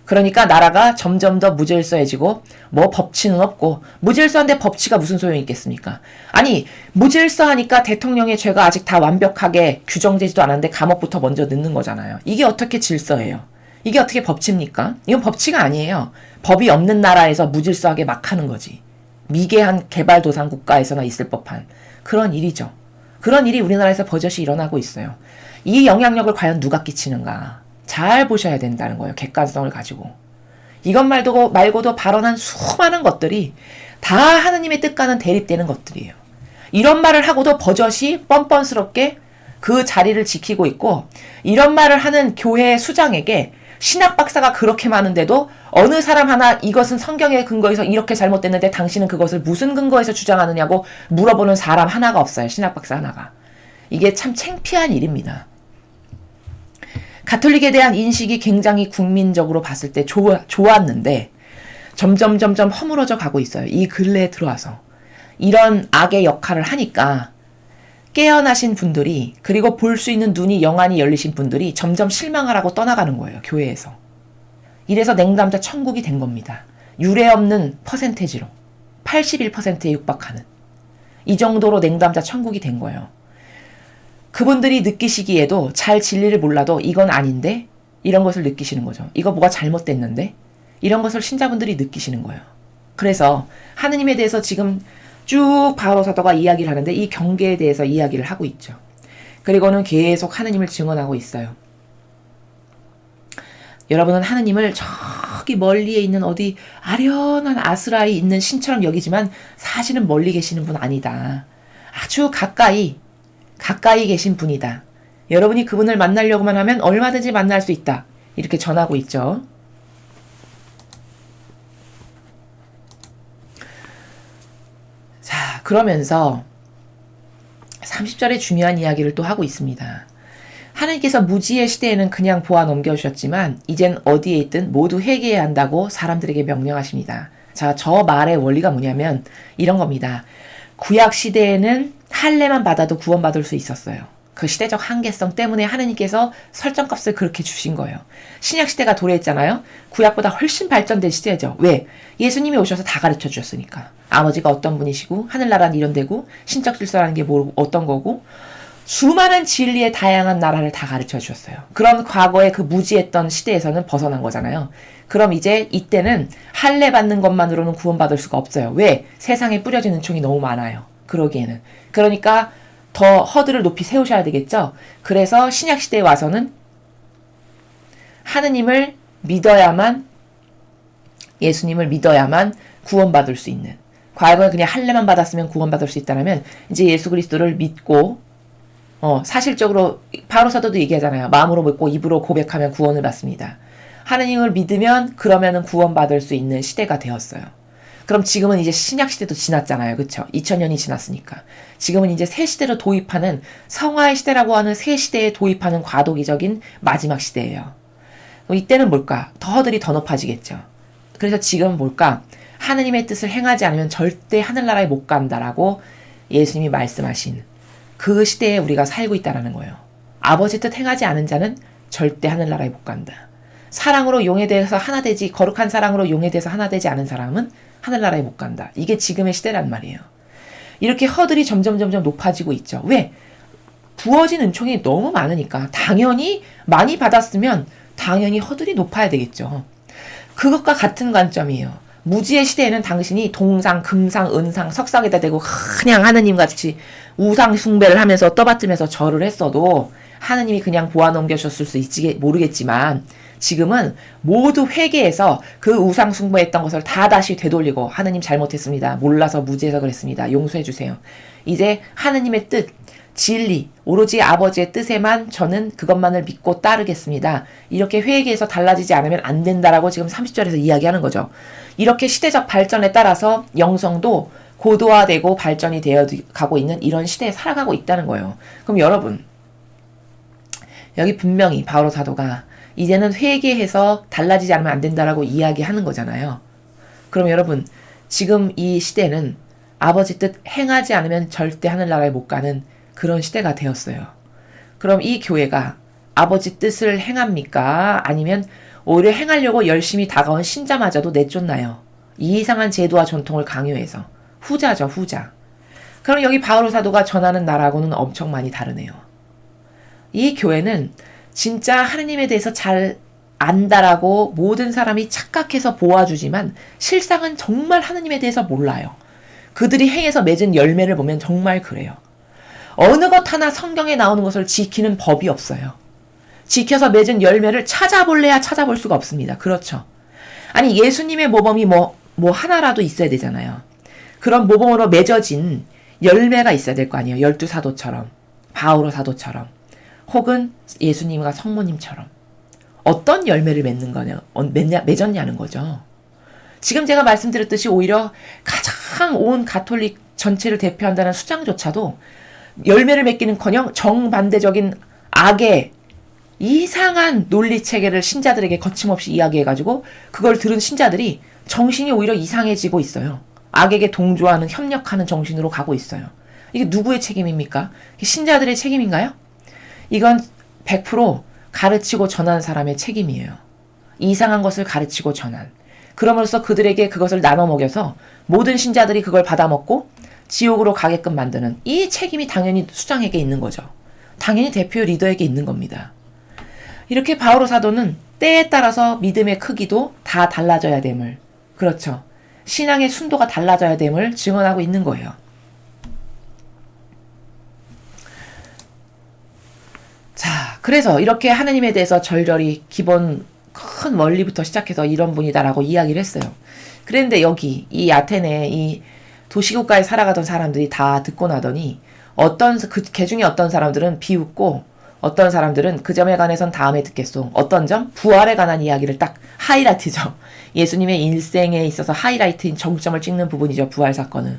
그러니까 나라가 점점 더 무질서해지고 뭐 법치는 없고 무질서한데 법치가 무슨 소용이 있겠습니까? 아니 무질서하니까 대통령의 죄가 아직 다 완벽하게 규정되지도 않았는데 감옥부터 먼저 넣는 거잖아요. 이게 어떻게 질서예요? 이게 어떻게 법치입니까? 이건 법치가 아니에요. 법이 없는 나라에서 무질서하게 막 하는 거지. 미개한 개발도상 국가에서나 있을 법한 그런 일이죠. 그런 일이 우리나라에서 버젓이 일어나고 있어요. 이 영향력을 과연 누가 끼치는가? 잘 보셔야 된다는 거예요. 객관성을 가지고. 이것 말고도 발언한 수많은 것들이 다 하느님의 뜻과는 대립되는 것들이에요. 이런 말을 하고도 버젓이 뻔뻔스럽게 그 자리를 지키고 있고 이런 말을 하는 교회 수장에게 신학 박사가 그렇게 많은데도 어느 사람 하나 이것은 성경의 근거에서 이렇게 잘못됐는데 당신은 그것을 무슨 근거에서 주장하느냐고 물어보는 사람 하나가 없어요. 신학 박사 하나가. 이게 참 창피한 일입니다. 가톨릭에 대한 인식이 굉장히 국민적으로 봤을 때 좋았는데 점점 허물어져 가고 있어요. 이 근래에 들어와서. 이런 악의 역할을 하니까 깨어나신 분들이 그리고 볼 수 있는 눈이 영안이 열리신 분들이 점점 실망하라고 떠나가는 거예요. 교회에서. 이래서 냉담자 천국이 된 겁니다. 유례 없는 퍼센테지로 81%에 육박하는 이 정도로 냉담자 천국이 된 거예요. 그분들이 느끼시기에도 잘 진리를 몰라도 이건 아닌데 이런 것을 느끼시는 거죠. 이거 뭐가 잘못됐는데 이런 것을 신자분들이 느끼시는 거예요. 그래서 하느님에 대해서 지금 쭉 바오로 사도가 이야기를 하는데 이 경계에 대해서 이야기를 하고 있죠. 그리고는 계속 하느님을 증언하고 있어요. 여러분은 하느님을 저기 멀리에 있는 어디 아련한 아스라에 있는 신처럼 여기지만 사실은 멀리 계시는 분 아니다. 아주 가까이 계신 분이다. 여러분이 그분을 만나려고만 하면 얼마든지 만날 수 있다. 이렇게 전하고 있죠. 자, 그러면서 30절에 중요한 이야기를 또 하고 있습니다. 하나님께서 무지의 시대에는 그냥 보아 넘겨주셨지만 이젠 어디에 있든 모두 회개해야 한다고 사람들에게 명령하십니다. 자, 저 말의 원리가 뭐냐면 이런 겁니다. 구약 시대에는 할례만 받아도 구원받을 수 있었어요. 그 시대적 한계성 때문에 하느님께서 설정값을 그렇게 주신 거예요. 신약 시대가 도래했잖아요. 구약보다 훨씬 발전된 시대죠. 왜? 예수님이 오셔서 다 가르쳐 주셨으니까. 아버지가 어떤 분이시고 하늘나라는 이런 데고 신적 질서라는 게 어떤 거고 수많은 진리의 다양한 나라를 다 가르쳐 주셨어요. 그런 과거에 그 무지했던 시대에서는 벗어난 거잖아요. 그럼 이제 이때는 할례 받는 것만으로는 구원받을 수가 없어요. 왜? 세상에 뿌려진 은총이 너무 많아요. 그러기에는. 그러니까 더 허들을 높이 세우셔야 되겠죠. 그래서 신약 시대에 와서는 하느님을 믿어야만, 예수님을 믿어야만 구원받을 수 있는. 과거에 그냥 할례만 받았으면 구원받을 수 있다면 이제 예수 그리스도를 믿고 사실적으로 바로 사도도 얘기하잖아요. 마음으로 믿고 입으로 고백하면 구원을 받습니다. 하느님을 믿으면 그러면은 구원받을 수 있는 시대가 되었어요. 그럼 지금은 이제 신약 시대도 지났잖아요. 그쵸? 2000년이 지났으니까. 지금은 이제 새 시대로 도입하는 성화의 시대라고 하는 새 시대에 도입하는 과도기적인 마지막 시대예요. 그럼 이때는 뭘까? 더 허들이 더 높아지겠죠. 그래서 지금은 뭘까? 하느님의 뜻을 행하지 않으면 절대 하늘나라에 못 간다라고 예수님이 말씀하신 그 시대에 우리가 살고 있다는 거예요. 아버지 뜻 행하지 않은 자는 절대 하늘나라에 못 간다. 사랑으로 용해돼서 하나 되지, 거룩한 사랑으로 용해돼서 하나 되지 않은 사람은 하늘나라에 못 간다. 이게 지금의 시대란 말이에요. 이렇게 허들이 점점 높아지고 있죠. 왜? 부어진 은총이 너무 많으니까 당연히 많이 받았으면 당연히 허들이 높아야 되겠죠. 그것과 같은 관점이에요. 무지의 시대에는 당신이 동상, 금상, 은상, 석상에다 대고 그냥 하느님같이 우상 숭배를 하면서 떠받들면서 절을 했어도 하느님이 그냥 보아 넘겨주셨을 수 있지 모르겠지만 지금은 모두 회개해서 그 우상 숭배했던 것을 다 다시 되돌리고 하느님 잘못했습니다. 몰라서 무지해서 그랬습니다. 용서해 주세요. 이제 하느님의 뜻, 진리, 오로지 아버지의 뜻에만 저는 그것만을 믿고 따르겠습니다. 이렇게 회개해서 달라지지 않으면 안 된다라고 지금 30절에서 이야기하는 거죠. 이렇게 시대적 발전에 따라서 영성도 고도화되고 발전이 되어 가고 있는 이런 시대에 살아가고 있다는 거예요. 그럼 여러분, 여기 분명히 바오로 사도가 이제는 회개해서 달라지지 않으면 안 된다라고 이야기하는 거잖아요. 그럼 여러분, 지금 이 시대는 아버지 뜻 행하지 않으면 절대 하늘나라에 못 가는 그런 시대가 되었어요. 그럼 이 교회가 아버지 뜻을 행합니까? 아니면 오히려 행하려고 열심히 다가온 신자마저도 내쫓나요? 이 이상한 제도와 전통을 강요해서. 후자죠, 후자. 그럼 여기 바오로 사도가 전하는 나라하고는 엄청 많이 다르네요. 이 교회는 진짜 하느님에 대해서 잘 안다라고 모든 사람이 착각해서 보아주지만 실상은 정말 하느님에 대해서 몰라요. 그들이 행해서 맺은 열매를 보면 정말 그래요. 어느 것 하나 성경에 나오는 것을 지키는 법이 없어요. 지켜서 맺은 열매를 찾아볼래야 찾아볼 수가 없습니다. 그렇죠. 아니 예수님의 모범이 뭐 하나라도 있어야 되잖아요. 그런 모범으로 맺어진 열매가 있어야 될 거 아니에요. 12사도처럼 바오로 사도처럼 혹은 예수님과 성모님처럼 어떤 열매를 맺었냐는 거죠. 지금 제가 말씀드렸듯이 오히려 가장 온 가톨릭 전체를 대표한다는 수장조차도 열매를 맺기는커녕 정반대적인 악의 이상한 논리체계를 신자들에게 거침없이 이야기해가지고 그걸 들은 신자들이 정신이 오히려 이상해지고 있어요. 악에게 동조하는 협력하는 정신으로 가고 있어요. 이게 누구의 책임입니까? 신자들의 책임인가요? 이건 100% 가르치고 전한 사람의 책임이에요. 이상한 것을 가르치고 전한. 그럼으로써 그들에게 그것을 나눠 먹여서 모든 신자들이 그걸 받아먹고 지옥으로 가게끔 만드는 이 책임이 당연히 수장에게 있는 거죠. 당연히 대표 리더에게 있는 겁니다. 이렇게 바오로 사도는 때에 따라서 믿음의 크기도 다 달라져야 됨을, 그렇죠. 신앙의 순도가 달라져야 됨을 증언하고 있는 거예요. 자, 그래서 이렇게 하느님에 대해서 절절히 기본 큰 원리부터 시작해서 이런 분이다라고 이야기를 했어요. 그런데 여기 이 아테네 이 도시국가에 살아가던 사람들이 다 듣고 나더니 그 중에 어떤 사람들은 비웃고 어떤 사람들은 그 점에 관해선 다음에 듣겠소. 어떤 점? 부활에 관한 이야기를 딱 하이라이트죠. 예수님의 일생에 있어서 하이라이트인 정점을 찍는 부분이죠. 부활 사건은.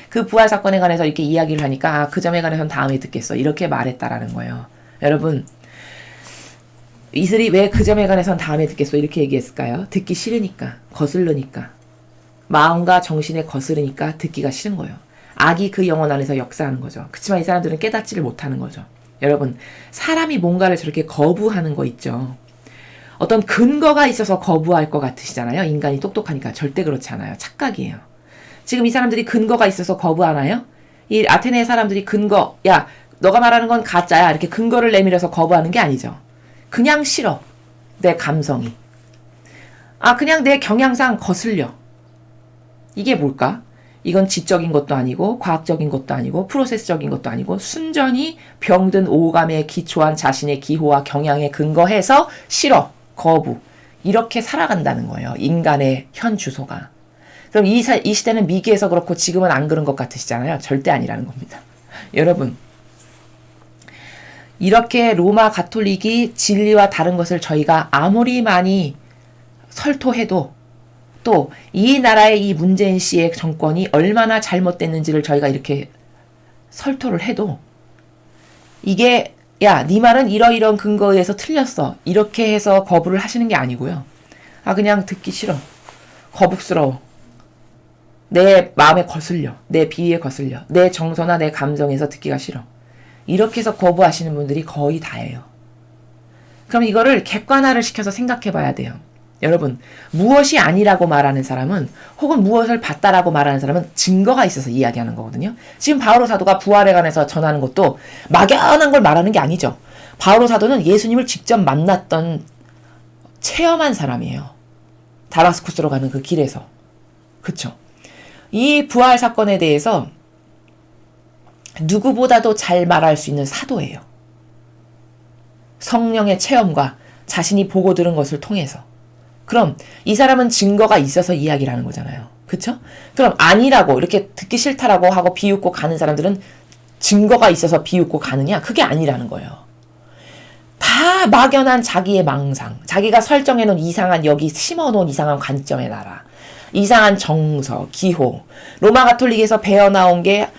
그 부활 사건에 관해서 이렇게 이야기를 하니까 그 점에 관해선 다음에 듣겠어. 이렇게 말했다라는 거예요. 여러분, 이슬이 왜 그 점에 관해선 다음에 듣겠소 이렇게 얘기했을까요? 듣기 싫으니까, 거슬르니까. 마음과 정신에 거스르니까 듣기가 싫은 거예요. 악이 그 영혼 안에서 역사하는 거죠. 그렇지만 이 사람들은 깨닫지를 못하는 거죠. 여러분, 사람이 뭔가를 저렇게 거부하는 거 있죠. 어떤 근거가 있어서 거부할 것 같으시잖아요. 인간이 똑똑하니까. 절대 그렇지 않아요. 착각이에요. 지금 이 사람들이 근거가 있어서 거부하나요? 이 아테네 사람들이 근거, 야, 너가 말하는 건 가짜야. 이렇게 근거를 내밀어서 거부하는 게 아니죠. 그냥 싫어. 내 감성이. 그냥 내 경향상 거슬려. 이게 뭘까? 이건 지적인 것도 아니고 과학적인 것도 아니고 프로세스적인 것도 아니고 순전히 병든 오감에 기초한 자신의 기호와 경향에 근거해서 싫어, 거부. 이렇게 살아간다는 거예요. 인간의 현 주소가. 그럼 이 시대는 미개해서 그렇고 지금은 안 그런 것 같으시잖아요. 절대 아니라는 겁니다. 여러분, 이렇게 로마 가톨릭이 진리와 다른 것을 저희가 아무리 많이 설토해도 또 이 나라의 이 문재인 씨의 정권이 얼마나 잘못됐는지를 저희가 이렇게 설토를 해도 이게 야, 네 말은 이러이러한 근거에 의해서 틀렸어. 이렇게 해서 거부를 하시는 게 아니고요. 그냥 듣기 싫어. 거북스러워. 내 마음에 거슬려. 내 비위에 거슬려. 내 정서나 내 감정에서 듣기가 싫어. 이렇게 해서 거부하시는 분들이 거의 다예요. 그럼 이거를 객관화를 시켜서 생각해 봐야 돼요. 여러분, 무엇이 아니라고 말하는 사람은 혹은 무엇을 봤다라고 말하는 사람은 증거가 있어서 이야기하는 거거든요. 지금 바오로 사도가 부활에 관해서 전하는 것도 막연한 걸 말하는 게 아니죠. 바오로 사도는 예수님을 직접 만났던 체험한 사람이에요. 다마스쿠스로 가는 그 길에서. 그쵸? 이 부활 사건에 대해서 누구보다도 잘 말할 수 있는 사도예요. 성령의 체험과 자신이 보고 들은 것을 통해서. 그럼 이 사람은 증거가 있어서 이야기를 하는 거잖아요. 그쵸? 그럼 아니라고 이렇게 듣기 싫다라고 하고 비웃고 가는 사람들은 증거가 있어서 비웃고 가느냐? 그게 아니라는 거예요. 다 막연한 자기의 망상, 자기가 설정해놓은 이상한 여기 심어놓은 이상한 관점의 나라, 이상한 정서, 기호, 로마 가톨릭에서 배어나온 게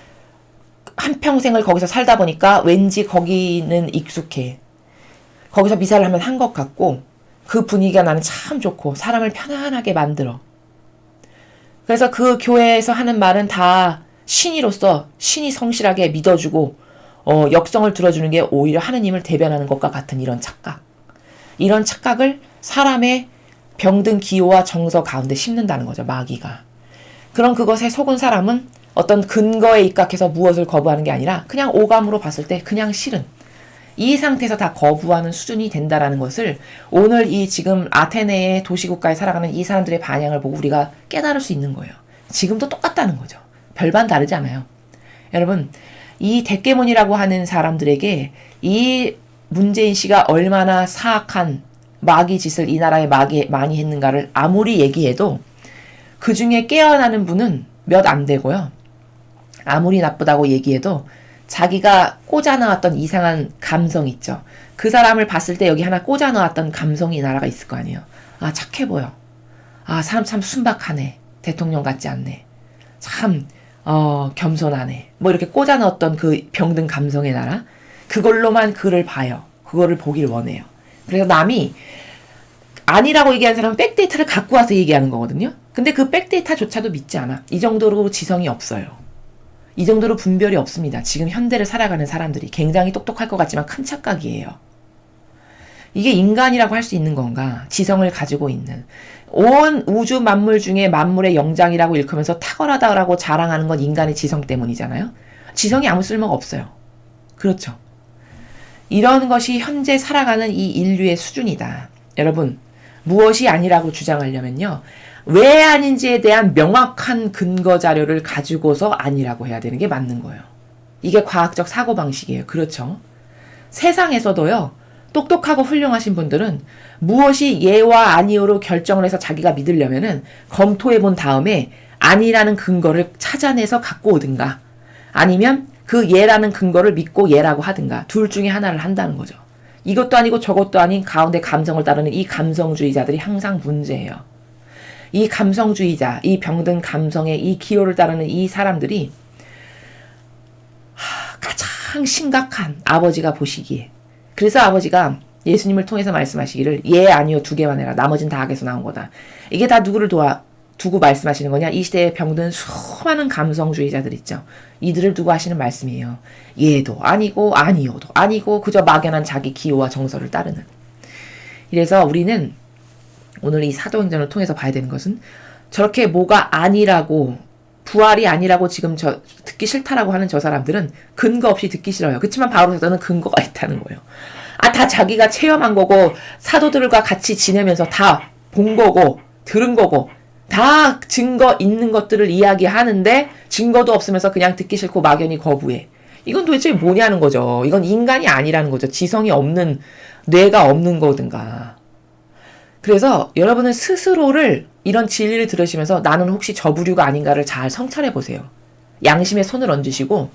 한평생을 거기서 살다 보니까 왠지 거기는 익숙해. 거기서 미사를 하면 한 것 같고 그 분위기가 나는 참 좋고 사람을 편안하게 만들어. 그래서 그 교회에서 하는 말은 다 신이로서 신이 성실하게 믿어주고 역성을 들어주는 게 오히려 하느님을 대변하는 것과 같은 이런 착각. 이런 착각을 사람의 병든 기호와 정서 가운데 심는다는 거죠. 마귀가. 그럼 그것에 속은 사람은 어떤 근거에 입각해서 무엇을 거부하는 게 아니라 그냥 오감으로 봤을 때 그냥 싫은 이 상태에서 다 거부하는 수준이 된다라는 것을 오늘 이 지금 아테네의 도시국가에 살아가는 이 사람들의 반향을 보고 우리가 깨달을 수 있는 거예요. 지금도 똑같다는 거죠. 별반 다르지 않아요. 여러분, 이 데케몬이라고 하는 사람들에게 이 문재인 씨가 얼마나 사악한 마귀 짓을 이 나라에 많이 했는가를 아무리 얘기해도 그 중에 깨어나는 분은 몇 안 되고요. 아무리 나쁘다고 얘기해도 자기가 꽂아넣었던 이상한 감성 있죠. 그 사람을 봤을 때 여기 하나 꽂아넣었던 감성이 이 나라가 있을 거 아니에요. 착해 보여. 사람 참 순박하네. 대통령 같지 않네. 참 겸손하네. 뭐 이렇게 꽂아넣었던 그 병든 감성의 나라. 그걸로만 그를 봐요. 그거를 보길 원해요. 그래서 남이 아니라고 얘기하는 사람은 백데이터를 갖고 와서 얘기하는 거거든요. 근데 그 백데이터조차도 믿지 않아. 이 정도로 지성이 없어요. 이 정도로 분별이 없습니다. 지금 현대를 살아가는 사람들이 굉장히 똑똑할 것 같지만 큰 착각이에요. 이게 인간이라고 할 수 있는 건가? 지성을 가지고 있는. 온 우주 만물 중에 만물의 영장이라고 일컬면서 탁월하다라고 자랑하는 건 인간의 지성 때문이잖아요. 지성이 아무 쓸모가 없어요. 그렇죠. 이런 것이 현재 살아가는 이 인류의 수준이다. 여러분, 무엇이 아니라고 주장하려면요. 왜 아닌지에 대한 명확한 근거 자료를 가지고서 아니라고 해야 되는 게 맞는 거예요. 이게 과학적 사고방식이에요. 그렇죠? 세상에서도요. 똑똑하고 훌륭하신 분들은 무엇이 예와 아니오로 결정을 해서 자기가 믿으려면은 검토해 본 다음에 아니라는 근거를 찾아내서 갖고 오든가 아니면 그 예라는 근거를 믿고 예라고 하든가 둘 중에 하나를 한다는 거죠. 이것도 아니고 저것도 아닌 가운데 감성을 따르는 이 감성주의자들이 항상 문제예요. 이 감성주의자, 이 병든 감성의 이 기호를 따르는 이 사람들이 가장 심각한 아버지가 보시기에. 그래서 아버지가 예수님을 통해서 말씀하시기를 예 아니요 두 개만 해라. 나머진 다 악에서 나온 거다. 이게 다 누구를 두고 말씀하시는 거냐? 이 시대에 병든 수많은 감성주의자들 있죠. 이들을 두고 하시는 말씀이에요. 얘도 아니고 아니요도 아니고 그저 막연한 자기 기호와 정서를 따르는. 이래서 우리는 오늘 이 사도행전을 통해서 봐야 되는 것은 저렇게 뭐가 아니라고 부활이 아니라고 지금 저 듣기 싫다라고 하는 저 사람들은 근거 없이 듣기 싫어요. 그렇지만 바로 사도는 근거가 있다는 거예요. 다 자기가 체험한 거고 사도들과 같이 지내면서 다 본 거고 들은 거고 다 증거 있는 것들을 이야기하는데 증거도 없으면서 그냥 듣기 싫고 막연히 거부해. 이건 도대체 뭐냐는 거죠. 이건 인간이 아니라는 거죠. 지성이 없는, 뇌가 없는 거든가. 그래서 여러분은 스스로를 이런 진리를 들으시면서 나는 혹시 저 부류가 아닌가를 잘 성찰해 보세요. 양심에 손을 얹으시고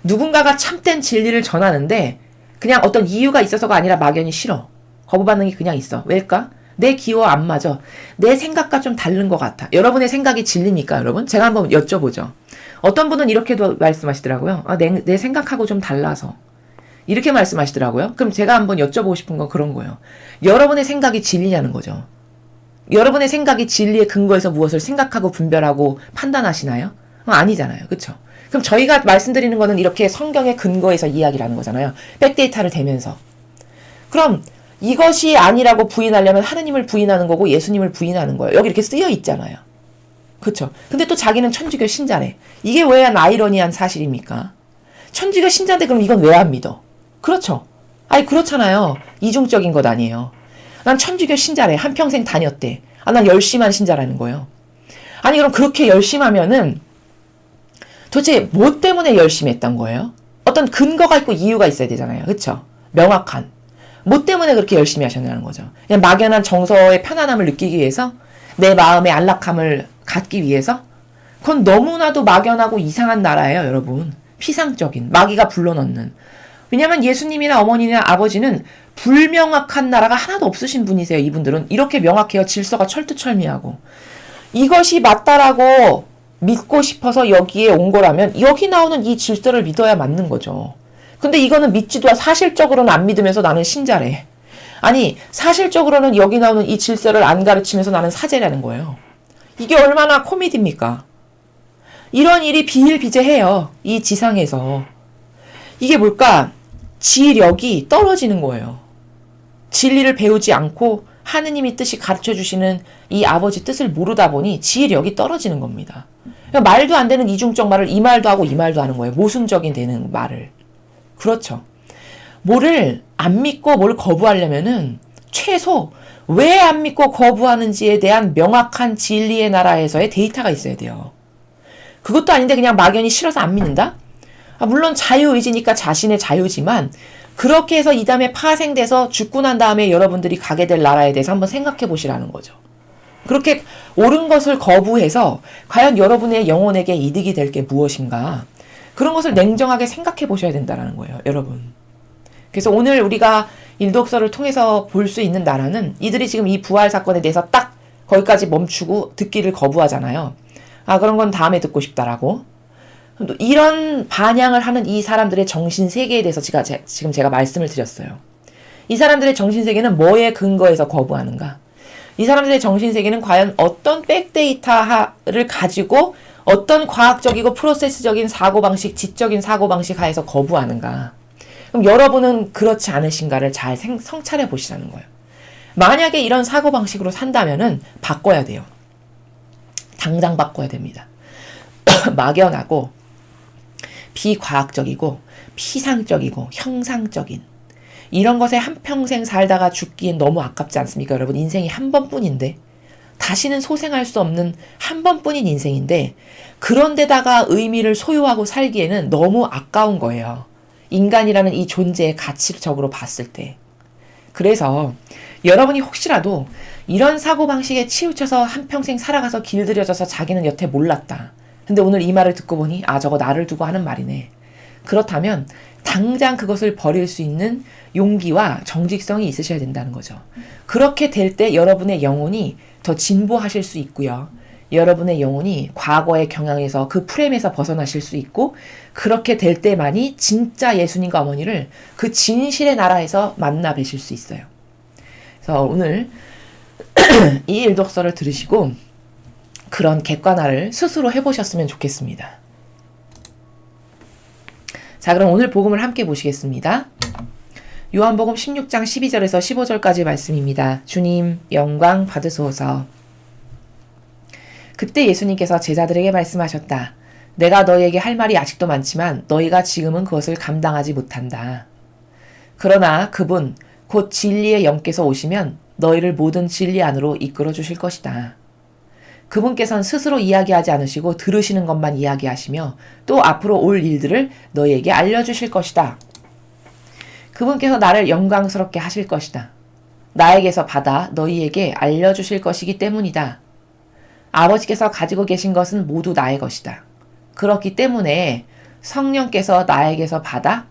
누군가가 참된 진리를 전하는데 그냥 어떤 이유가 있어서가 아니라 막연히 싫어. 거부 반응이 그냥 있어. 왜일까? 내 기호와 안 맞아. 내 생각과 좀 다른 것 같아. 여러분의 생각이 진리입니까, 여러분? 제가 한번 여쭤보죠. 어떤 분은 이렇게도 말씀하시더라고요. 내 생각하고 좀 달라서. 이렇게 말씀하시더라고요. 그럼 제가 한번 여쭤보고 싶은 건 그런 거예요. 여러분의 생각이 진리냐는 거죠. 여러분의 생각이 진리의 근거에서 무엇을 생각하고 분별하고 판단하시나요? 아니잖아요. 그렇죠? 그럼 저희가 말씀드리는 거는 이렇게 성경의 근거에서 이야기를 하는 거잖아요. 백데이터를 대면서. 그럼 이것이 아니라고 부인하려면 하느님을 부인하는 거고 예수님을 부인하는 거예요. 여기 이렇게 쓰여 있잖아요. 그렇죠? 근데 또 자기는 천주교 신자래. 이게 왜 아이러니한 사실입니까? 천주교 신자인데 그럼 이건 왜 안 믿어? 그렇죠? 그렇잖아요. 이중적인 것 아니에요. 난 천주교 신자래. 한평생 다녔대. 난 열심한 신자라는 거예요. 그럼 그렇게 열심하면은 도대체 뭐 때문에 열심히 했던 거예요? 어떤 근거가 있고 이유가 있어야 되잖아요. 그렇죠? 명확한. 뭐 때문에 그렇게 열심히 하셨냐는 거죠. 그냥 막연한 정서의 편안함을 느끼기 위해서? 내 마음의 안락함을 갖기 위해서? 그건 너무나도 막연하고 이상한 나라예요, 여러분. 피상적인, 마귀가 불러넣는. 왜냐면 예수님이나 어머니나 아버지는 불명확한 나라가 하나도 없으신 분이세요, 이분들은. 이렇게 명확해요. 질서가 철두철미하고. 이것이 맞다라고 믿고 싶어서 여기에 온 거라면 여기 나오는 이 질서를 믿어야 맞는 거죠. 근데 이거는 믿지도 사실적으로는 안 믿으면서 나는 신자래. 사실적으로는 여기 나오는 이 질서를 안 가르치면서 나는 사제라는 거예요. 이게 얼마나 코미디입니까? 이런 일이 비일비재해요. 이 지상에서. 이게 뭘까? 지력이 떨어지는 거예요. 진리를 배우지 않고 하느님이 뜻이 가르쳐주시는 이 아버지 뜻을 모르다 보니 지력이 떨어지는 겁니다. 그러니까 말도 안 되는 이중적 말을 이 말도 하고 이 말도 하는 거예요. 모순적인 되는 말을. 그렇죠. 뭐를 안 믿고 뭘 거부하려면은 최소 왜 안 믿고 거부하는지에 대한 명확한 진리의 나라에서의 데이터가 있어야 돼요. 그것도 아닌데 그냥 막연히 싫어서 안 믿는다? 물론 자유의지니까 자신의 자유지만 그렇게 해서 이 다음에 파생돼서 죽고 난 다음에 여러분들이 가게 될 나라에 대해서 한번 생각해 보시라는 거죠. 그렇게 옳은 것을 거부해서 과연 여러분의 영혼에게 이득이 될 게 무엇인가? 그런 것을 냉정하게 생각해 보셔야 된다는 거예요, 여러분. 그래서 오늘 우리가 일독서를 통해서 볼 수 있는 나라는 이들이 지금 이 부활 사건에 대해서 딱 거기까지 멈추고 듣기를 거부하잖아요. 그런 건 다음에 듣고 싶다라고. 이런 반향을 하는 이 사람들의 정신세계에 대해서 지금 제가 말씀을 드렸어요. 이 사람들의 정신세계는 뭐에 근거해서 거부하는가? 이 사람들의 정신세계는 과연 어떤 백데이터를 가지고 어떤 과학적이고 프로세스적인 사고방식, 지적인 사고방식 하에서 거부하는가? 그럼 여러분은 그렇지 않으신가를 잘 성찰해 보시라는 거예요. 만약에 이런 사고방식으로 산다면은 바꿔야 돼요. 당장 바꿔야 됩니다. 막연하고 비과학적이고 피상적이고 형상적인 이런 것에 한평생 살다가 죽기엔 너무 아깝지 않습니까? 여러분 인생이 한 번뿐인데 다시는 소생할 수 없는 한 번뿐인 인생인데 그런데다가 의미를 소유하고 살기에는 너무 아까운 거예요. 인간이라는 이 존재의 가치적으로 봤을 때. 그래서 여러분이 혹시라도 이런 사고방식에 치우쳐서 한평생 살아가서 길들여져서 자기는 여태 몰랐다. 근데 오늘 이 말을 듣고 보니 저거 나를 두고 하는 말이네. 그렇다면 당장 그것을 버릴 수 있는 용기와 정직성이 있으셔야 된다는 거죠. 그렇게 될 때 여러분의 영혼이 더 진보하실 수 있고요. 여러분의 영혼이 과거의 경향에서 그 프레임에서 벗어나실 수 있고 그렇게 될 때만이 진짜 예수님과 어머니를 그 진실의 나라에서 만나 뵈실 수 있어요. 그래서 오늘 이 일독서를 들으시고 그런 객관화를 스스로 해보셨으면 좋겠습니다. 자, 그럼 오늘 복음을 함께 보시겠습니다. 요한복음 16장 12절에서 15절까지 말씀입니다. 주님 영광 받으소서. 그때 예수님께서 제자들에게 말씀하셨다. 내가 너희에게 할 말이 아직도 많지만 너희가 지금은 그것을 감당하지 못한다. 그러나 그분 곧 진리의 영께서 오시면 너희를 모든 진리 안으로 이끌어 주실 것이다. 그분께서는 스스로 이야기하지 않으시고 들으시는 것만 이야기하시며 또 앞으로 올 일들을 너희에게 알려주실 것이다. 그분께서 나를 영광스럽게 하실 것이다. 나에게서 받아 너희에게 알려주실 것이기 때문이다. 아버지께서 가지고 계신 것은 모두 나의 것이다. 그렇기 때문에 성령께서 나에게서 받아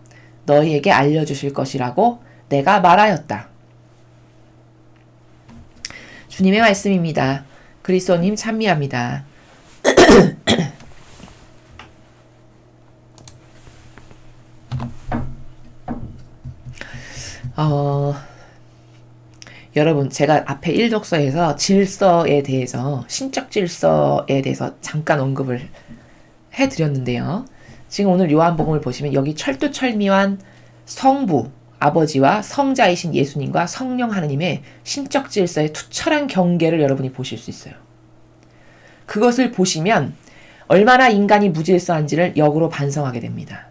너희에게 알려주실 것이라고 내가 말하였다. 주님의 말씀입니다. 그리스도님 찬미합니다. 여러분, 제가 앞에 1독서에서 질서에 대해서, 신적 질서에 대해서 잠깐 언급을 해드렸는데요. 지금 오늘 요한복음을 보시면 여기 철두철미한 성부, 아버지와 성자이신 예수님과 성령 하느님의 신적 질서의 투철한 경계를 여러분이 보실 수 있어요. 그것을 보시면 얼마나 인간이 무질서한지를 역으로 반성하게 됩니다.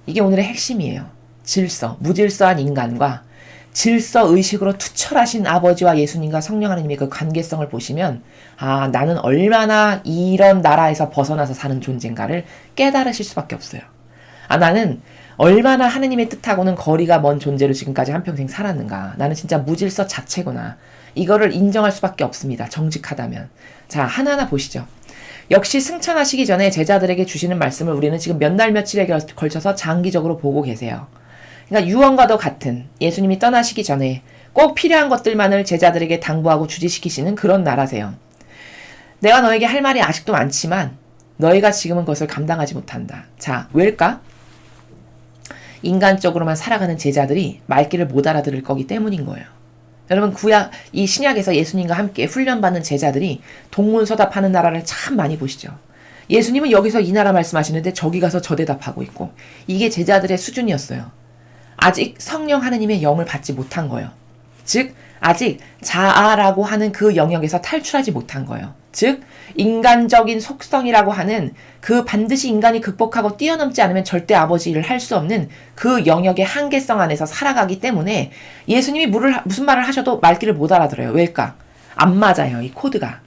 이게 오늘의 핵심이에요. 질서, 무질서한 인간과 질서의식으로 투철하신 아버지와 예수님과 성령 하느님의 그 관계성을 보시면 아, 나는 얼마나 이런 나라에서 벗어나서 사는 존재인가를 깨달으실 수밖에 없어요. 아, 나는 얼마나 하느님의 뜻하고는 거리가 먼 존재로 지금까지 한평생 살았는가. 나는 진짜 무질서 자체구나. 이거를 인정할 수밖에 없습니다. 정직하다면. 자, 하나하나 보시죠. 역시 승천하시기 전에 제자들에게 주시는 말씀을 우리는 지금 몇 날 며칠에 걸쳐서 장기적으로 보고 계세요. 그러니까 유언과도 같은 예수님이 떠나시기 전에 꼭 필요한 것들만을 제자들에게 당부하고 주지시키시는 그런 나라세요. 내가 너에게 할 말이 아직도 많지만 너희가 지금은 그것을 감당하지 못한다. 자, 왜일까? 인간적으로만 살아가는 제자들이 말귀를 못 알아들을 거기 때문인 거예요. 여러분, 이 신약에서 예수님과 함께 훈련받는 제자들이 동문서답하는 나라를 참 많이 보시죠. 예수님은 여기서 이 나라 말씀하시는데 저기 가서 저 대답하고 있고, 이게 제자들의 수준이었어요. 아직 성령 하느님의 영을 받지 못한 거예요. 즉 아직 자아라고 하는 그 영역에서 탈출하지 못한 거예요. 즉 인간적인 속성이라고 하는 그 반드시 인간이 극복하고 뛰어넘지 않으면 절대 아버지를 할 수 없는 그 영역의 한계성 안에서 살아가기 때문에 예수님이 무슨 말을 하셔도 말귀를 못 알아들어요. 왜일까? 안 맞아요. 이 코드가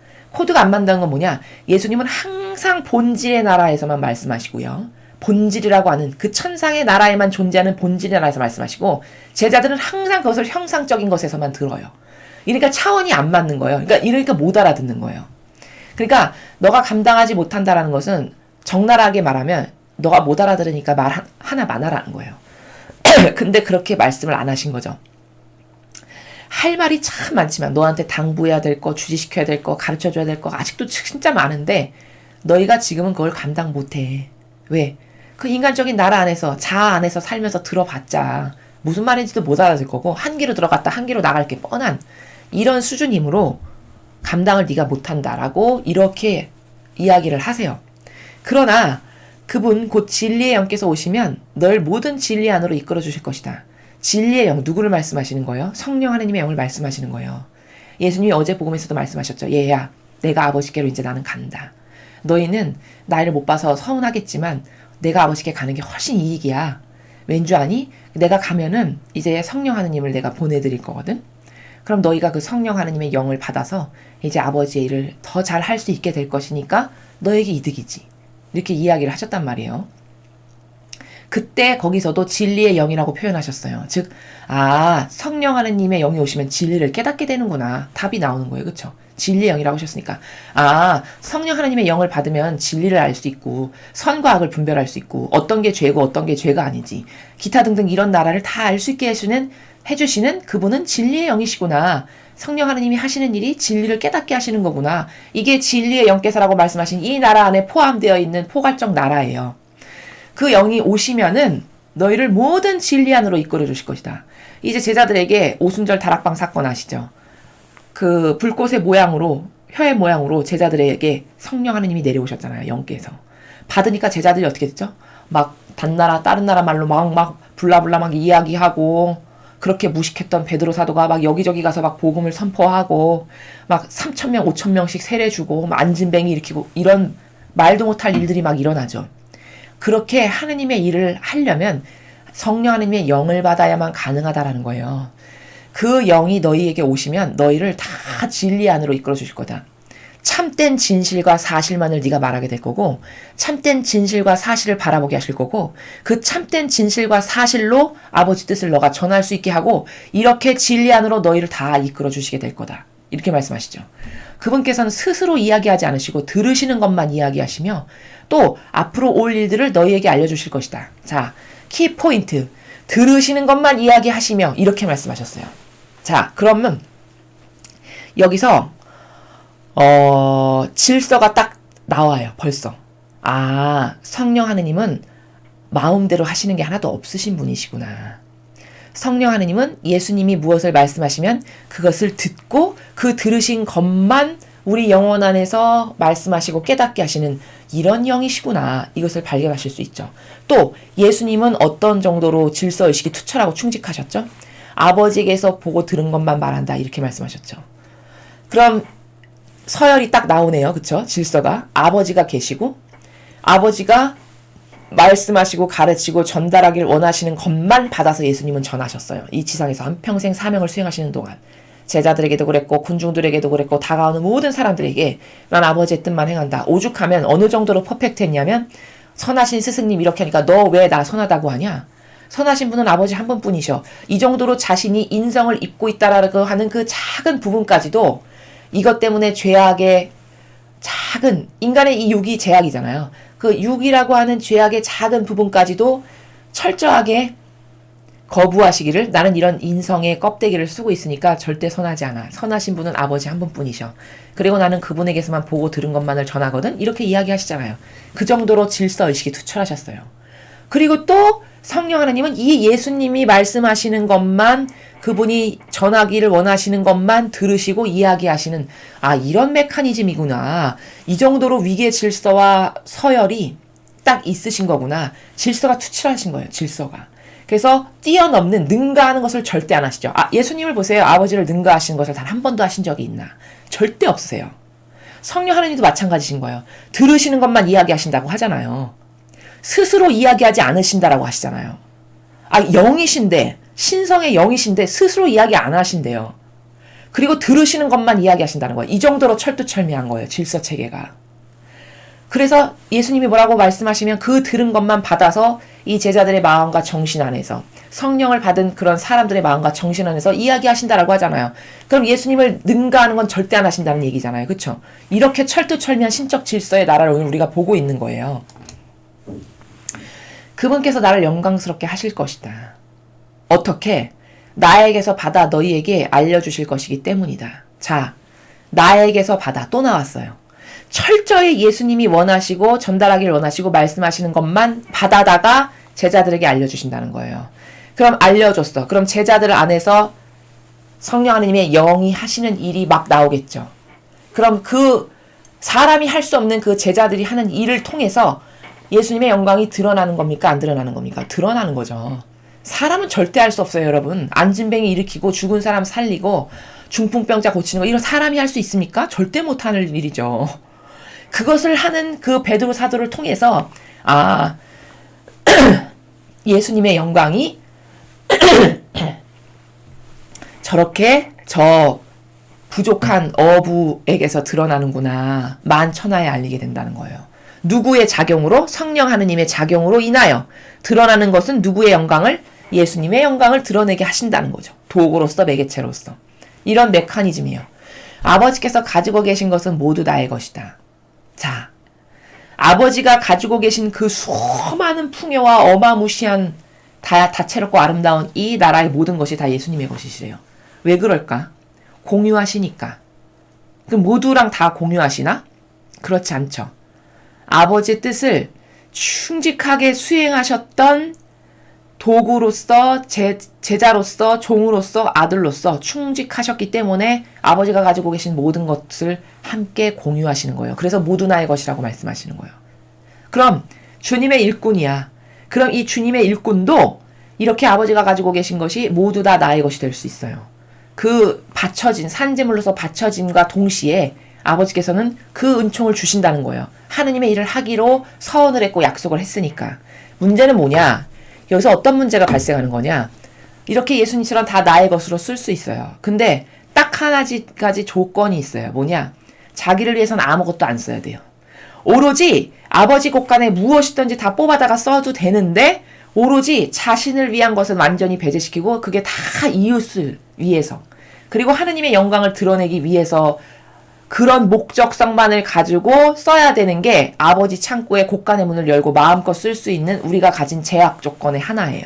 안 맞는 건 뭐냐? 예수님은 항상 본질의 나라에서만 말씀하시고요. 본질이라고 하는 그 천상의 나라에만 존재하는 본질의 나라에서 말씀하시고, 제자들은 항상 그것을 형상적인 것에서만 들어요. 그러니까 차원이 안 맞는 거예요. 그러니까 못 알아듣는 거예요. 그러니까 너가 감당하지 못한다라는 것은 적나라하게 말하면 너가 못 알아들으니까 말 하나만 하라는 거예요. 근데 그렇게 말씀을 안 하신 거죠. 할 말이 참 많지만 너한테 당부해야 될 거, 주지시켜야 될 거, 가르쳐줘야 될 거 아직도 진짜 많은데 너희가 지금은 그걸 감당 못해. 왜? 그 인간적인 나라 안에서, 자아 안에서 살면서 들어봤자 무슨 말인지도 못 알아들 거고, 한기로 들어갔다 한기로 나갈 게 뻔한 이런 수준이므로 감당을 네가 못한다라고 이렇게 이야기를 하세요. 그러나 그분 곧 진리의 영께서 오시면 널 모든 진리 안으로 이끌어 주실 것이다. 진리의 영, 누구를 말씀하시는 거예요? 성령 하느님의 영을 말씀하시는 거예요. 예수님이 어제 복음에서도 말씀하셨죠. 얘야, 내가 아버지께로 이제 나는 간다. 너희는 나이를 못 봐서 서운하겠지만 내가 아버지께 가는 게 훨씬 이익이야. 왠 줄 아니? 내가 가면은 이제 성령 하느님을 내가 보내드릴 거거든. 그럼 너희가 그 성령 하느님의 영을 받아서 이제 아버지의 일을 더 잘 할 수 있게 될 것이니까 너에게 이득이지. 이렇게 이야기를 하셨단 말이에요. 그때 거기서도 진리의 영이라고 표현하셨어요. 즉, 성령 하느님의 영이 오시면 진리를 깨닫게 되는구나. 답이 나오는 거예요. 그쵸? 진리의 영이라고 하셨으니까. 성령 하느님의 영을 받으면 진리를 알 수 있고, 선과 악을 분별할 수 있고, 어떤 게 죄고 어떤 게 죄가 아니지. 기타 등등 이런 나라를 다 알 수 있게 해주시는 그분은 진리의 영이시구나. 성령 하느님이 하시는 일이 진리를 깨닫게 하시는 거구나. 이게 진리의 영께서라고 말씀하신 이 나라 안에 포함되어 있는 포괄적 나라예요. 그 영이 오시면은 너희를 모든 진리 안으로 이끌어 주실 것이다. 이제 제자들에게 오순절 다락방 사건 아시죠? 그 불꽃의 모양으로 혀의 모양으로 제자들에게 성령 하느님이 내려오셨잖아요. 영께서. 받으니까 제자들이 어떻게 됐죠? 막 다른 나라 말로 막 블라블라 막 이야기하고, 그렇게 무식했던 베드로 사도가 막 여기저기 가서 막 복음을 선포하고, 막 3,000명, 5,000명씩 세례 주고, 막 안진뱅이 일으키고, 이런 말도 못할 일들이 막 일어나죠. 그렇게 하느님의 일을 하려면 성령 하느님의 영을 받아야만 가능하다라는 거예요. 그 영이 너희에게 오시면 너희를 다 진리 안으로 이끌어 주실 거다. 참된 진실과 사실만을 네가 말하게 될 거고, 참된 진실과 사실을 바라보게 하실 거고, 그 참된 진실과 사실로 아버지 뜻을 너가 전할 수 있게 하고, 이렇게 진리 안으로 너희를 다 이끌어 주시게 될 거다. 이렇게 말씀하시죠. 그분께서는 스스로 이야기하지 않으시고 들으시는 것만 이야기하시며, 또 앞으로 올 일들을 너희에게 알려주실 것이다. 자, 키포인트. 들으시는 것만 이야기하시며 이렇게 말씀하셨어요. 자, 그러면 여기서 질서가 딱 나와요. 벌써. 아, 성령 하느님은 마음대로 하시는 게 하나도 없으신 분이시구나. 성령 하느님은 예수님이 무엇을 말씀하시면 그것을 듣고 그 들으신 것만 우리 영혼 안에서 말씀하시고 깨닫게 하시는 이런 영이시구나. 이것을 발견하실 수 있죠. 또 예수님은 어떤 정도로 질서의식이 투철하고 충직하셨죠? 아버지에게서 보고 들은 것만 말한다. 이렇게 말씀하셨죠. 그럼 서열이 딱 나오네요. 그쵸? 질서가. 아버지가 계시고, 아버지가 말씀하시고 가르치고 전달하길 원하시는 것만 받아서 예수님은 전하셨어요. 이 지상에서 한평생 사명을 수행하시는 동안. 제자들에게도 그랬고, 군중들에게도 그랬고, 다가오는 모든 사람들에게 난 아버지의 뜻만 행한다. 오죽하면 어느 정도로 퍼펙트했냐면, 선하신 스승님 이렇게 하니까 너 왜 나 선하다고 하냐? 선하신 분은 아버지 한 분뿐이셔. 이 정도로 자신이 인성을 입고 있다라고 하는 그 작은 부분까지도 이것 때문에 죄악의 작은, 인간의 이 육이 죄악이잖아요. 그 육이라고 하는 죄악의 작은 부분까지도 철저하게 거부하시기를, 나는 이런 인성의 껍데기를 쓰고 있으니까 절대 선하지 않아. 선하신 분은 아버지 한 분뿐이셔. 그리고 나는 그분에게서만 보고 들은 것만을 전하거든. 이렇게 이야기하시잖아요. 그 정도로 질서의식이 투철하셨어요. 그리고 또 성령 하나님은 이 예수님이 말씀하시는 것만, 그분이 전하기를 원하시는 것만 들으시고 이야기하시는, 아, 이런 메커니즘이구나. 이 정도로 위계 질서와 서열이 딱 있으신 거구나. 질서가 투철하신 거예요. 질서가. 그래서 뛰어넘는, 능가하는 것을 절대 안 하시죠. 아, 예수님을 보세요. 아버지를 능가하시는 것을 단 한 번도 하신 적이 있나? 절대 없으세요. 성령 하나님도 마찬가지신 거예요. 들으시는 것만 이야기하신다고 하잖아요. 스스로 이야기하지 않으신다라고 하시잖아요. 아, 영이신데, 신성의 영이신데 스스로 이야기 안 하신대요. 그리고 들으시는 것만 이야기하신다는 거예요. 이 정도로 철두철미한 거예요. 질서 체계가. 그래서 예수님이 뭐라고 말씀하시면 그 들은 것만 받아서 이 제자들의 마음과 정신 안에서, 성령을 받은 그런 사람들의 마음과 정신 안에서 이야기하신다라고 하잖아요. 그럼 예수님을 능가하는 건 절대 안 하신다는 얘기잖아요. 그렇죠? 이렇게 철두철미한 신적 질서의 나라를 오늘 우리가 보고 있는 거예요. 그분께서 나를 영광스럽게 하실 것이다. 어떻게? 나에게서 받아 너희에게 알려주실 것이기 때문이다. 자, 나에게서 받아. 또 나왔어요. 철저히 예수님이 원하시고 전달하기를 원하시고 말씀하시는 것만 받아다가 제자들에게 알려주신다는 거예요. 그럼 알려줬어. 그럼 제자들 안에서 성령 하나님의 영이 하시는 일이 막 나오겠죠. 그럼 그 사람이 할 수 없는 그 제자들이 하는 일을 통해서 예수님의 영광이 드러나는 겁니까? 안 드러나는 겁니까? 드러나는 거죠. 사람은 절대 할 수 없어요, 여러분. 안진뱅이 일으키고 죽은 사람 살리고 중풍병자 고치는 거, 이런 사람이 할 수 있습니까? 절대 못하는 일이죠. 그것을 하는 그 베드로 사도를 통해서, 아, 예수님의 영광이 저렇게 저 부족한 어부에게서 드러나는구나. 만천하에 알리게 된다는 거예요. 누구의 작용으로? 성령 하느님의 작용으로 인하여 드러나는 것은 누구의 영광을? 예수님의 영광을 드러내게 하신다는 거죠. 도구로서, 매개체로서. 이런 메커니즘이에요. 아버지께서 가지고 계신 것은 모두 나의 것이다. 자, 아버지가 가지고 계신 그 수많은 풍요와 어마무시한 다채롭고 아름다운 이 나라의 모든 것이 다 예수님의 것이시래요. 왜 그럴까? 공유하시니까. 그럼 모두랑 다 공유하시나? 그렇지 않죠. 아버지의 뜻을 충직하게 수행하셨던 도구로서, 제자로서, 종으로서, 아들로서 충직하셨기 때문에 아버지가 가지고 계신 모든 것을 함께 공유하시는 거예요. 그래서 모두 나의 것이라고 말씀하시는 거예요. 그럼 주님의 일꾼이야. 그럼 이 주님의 일꾼도 이렇게 아버지가 가지고 계신 것이 모두 다 나의 것이 될 수 있어요. 그 바쳐진, 산재물로서 바쳐짐과 동시에 아버지께서는 그 은총을 주신다는 거예요. 하느님의 일을 하기로 서언을 했고 약속을 했으니까. 문제는 뭐냐? 여기서 어떤 문제가 발생하는 거냐? 이렇게 예수님처럼 다 나의 것으로 쓸 수 있어요. 근데 딱 하나까지 조건이 있어요. 뭐냐? 자기를 위해서는 아무것도 안 써야 돼요. 오로지 아버지 곳간에 무엇이든지 다 뽑아다가 써도 되는데 오로지 자신을 위한 것은 완전히 배제시키고 그게 다 이웃을 위해서 그리고 하느님의 영광을 드러내기 위해서 그런 목적성만을 가지고 써야 되는 게 아버지 창고의 곳간의 문을 열고 마음껏 쓸 수 있는 우리가 가진 제약 조건의 하나예요.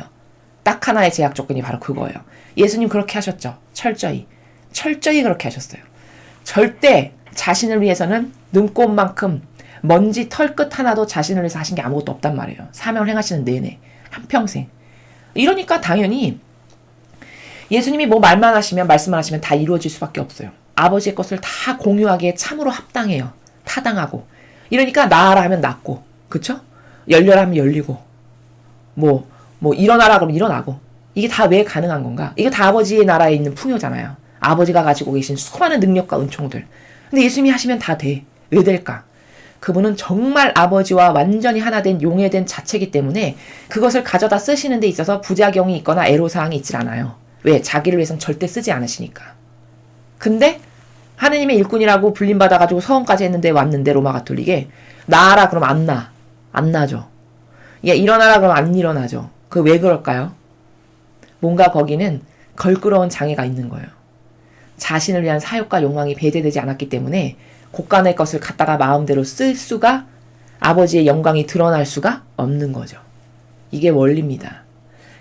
딱 하나의 제약 조건이 바로 그거예요. 예수님 그렇게 하셨죠. 철저히 그렇게 하셨어요. 절대 자신을 위해서는 눈꼽만큼 먼지 털끝 하나도 자신을 위해서 하신 게 아무것도 없단 말이에요. 사명을 행하시는 내내 한평생. 이러니까 당연히 예수님이 뭐 말만 하시면 말씀만 하시면 다 이루어질 수밖에 없어요. 아버지의 것을 다 공유하기에 참으로 합당해요. 타당하고. 이러니까 나아라 하면 낫고, 그쵸? 열려라 하면 열리고, 뭐 일어나라 그러면 일어나고. 이게 다 왜 가능한 건가? 이게 다 아버지의 나라에 있는 풍요잖아요. 아버지가 가지고 계신 수많은 능력과 은총들. 근데 예수님이 하시면 다 돼. 왜 될까? 그분은 정말 아버지와 완전히 하나 된 용해된 자체이기 때문에 그것을 가져다 쓰시는 데 있어서 부작용이 있거나 애로사항이 있질 않아요. 왜? 자기를 위해서는 절대 쓰지 않으시니까. 근데 하느님의 일꾼이라고 불림받아가지고 서원까지 했는데 왔는데 로마 가톨릭에 나아라 그러면 안 나죠. 일어나라 그러면 안 일어나죠. 그 왜 그럴까요? 뭔가 거기는 걸끄러운 장애가 있는 거예요. 자신을 위한 사욕과 욕망이 배제되지 않았기 때문에 곳간의 것을 갖다가 마음대로 쓸 수가 아버지의 영광이 드러날 수가 없는 거죠. 이게 원리입니다.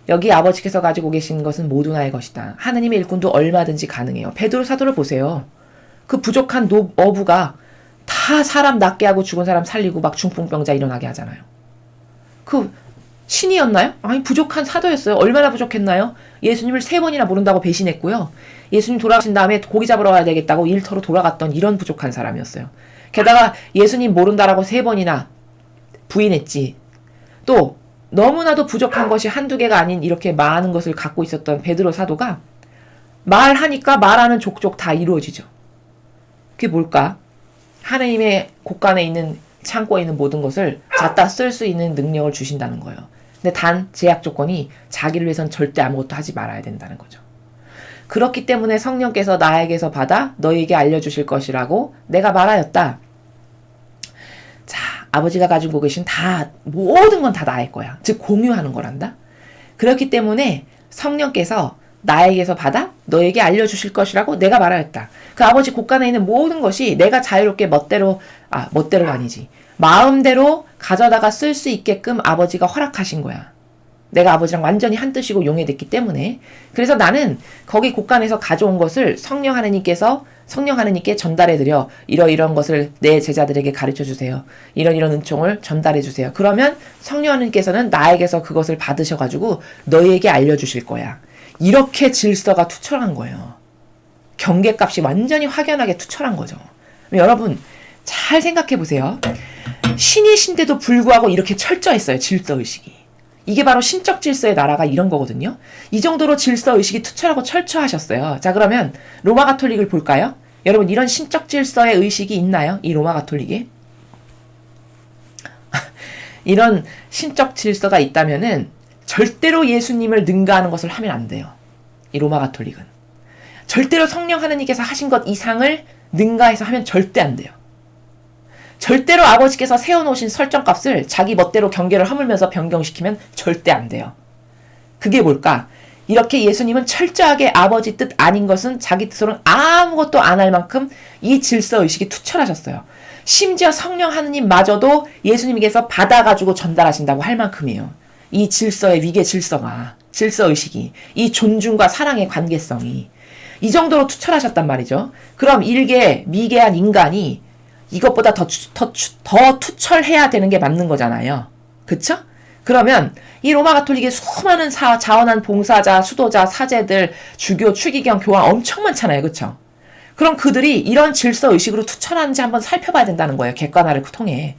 여기 아버지께서 가지고 계신 것은 모두 나의 것이다. 하느님의 일꾼도 얼마든지 가능해요. 베드로 사도를 보세요. 그 부족한 어부가 다 사람 낫게 하고 죽은 사람 살리고 막 중풍병자 일어나게 하잖아요. 그 신이었나요? 아니 부족한 사도였어요. 얼마나 부족했나요? 예수님을 3번이나 모른다고 배신했고요. 예수님 돌아가신 다음에 고기 잡으러 가야 되겠다고 일터로 돌아갔던 이런 부족한 사람이었어요. 게다가 예수님 모른다라고 3번이나 부인했지. 또 너무나도 부족한 것이 한두 개가 아닌 이렇게 많은 것을 갖고 있었던 베드로 사도가 말하니까 말하는 족족 다 이루어지죠. 그게 뭘까? 하느님의 곳간에 있는 창고에 있는 모든 것을 갖다 쓸 수 있는 능력을 주신다는 거예요. 근데 단 제약 조건이 자기를 위해서는 절대 아무것도 하지 말아야 된다는 거죠. 그렇기 때문에 성령께서 나에게서 받아 너희에게 알려주실 것이라고 내가 말하였다. 자, 아버지가 가지고 계신 모든 건 다 나의 거야. 즉 공유하는 거란다. 그렇기 때문에 성령께서 나에게서 받아 너에게 알려주실 것이라고 내가 말하였다. 그 아버지 곳간에 있는 모든 것이 내가 자유롭게 멋대로가 아니지. 마음대로 가져다가 쓸 수 있게끔 아버지가 허락하신 거야. 내가 아버지랑 완전히 한 뜻이고 용해됐기 때문에. 그래서 나는 거기 곳간에서 가져온 것을 성령 하느님께 전달해드려. 이런 것을 내 제자들에게 가르쳐주세요. 이런 은총을 전달해주세요. 그러면 성령 하느님께서는 나에게서 그것을 받으셔가지고 너희에게 알려주실 거야. 이렇게 질서가 투철한 거예요. 경계값이 완전히 확연하게 투철한 거죠. 여러분 잘 생각해 보세요. 신이신데도 불구하고 이렇게 철저했어요. 질서의식이. 이게 바로 신적 질서의 나라가 이런 거거든요. 이 정도로 질서의식이 투철하고 철저하셨어요. 자, 그러면 로마 가톨릭을 볼까요? 여러분 이런 신적 질서의 의식이 있나요? 이 로마 가톨릭에? 이런 신적 질서가 있다면은 절대로 예수님을 능가하는 것을 하면 안 돼요. 이 로마 가톨릭은. 절대로 성령 하느님께서 하신 것 이상을 능가해서 하면 절대 안 돼요. 절대로 아버지께서 세워놓으신 설정값을 자기 멋대로 경계를 허물면서 변경시키면 절대 안 돼요. 그게 뭘까? 이렇게 예수님은 철저하게 아버지 뜻 아닌 것은 자기 뜻으로는 아무것도 안 할 만큼 이 질서의식이 투철하셨어요. 심지어 성령 하느님마저도 예수님께서 받아가지고 전달하신다고 할 만큼이에요. 이 질서의 위계 질서의식이, 이 존중과 사랑의 관계성이 이 정도로 투철하셨단 말이죠. 그럼 일개 미개한 인간이 이것보다 더 투철해야 되는 게 맞는 거잖아요. 그쵸? 그러면 이 로마 가톨릭의 수많은 자원한 봉사자, 수도자, 사제들, 주교, 추기경, 교황 엄청 많잖아요. 그쵸? 그럼 그들이 이런 질서 의식으로 투철하는지 한번 살펴봐야 된다는 거예요. 객관화를 통해.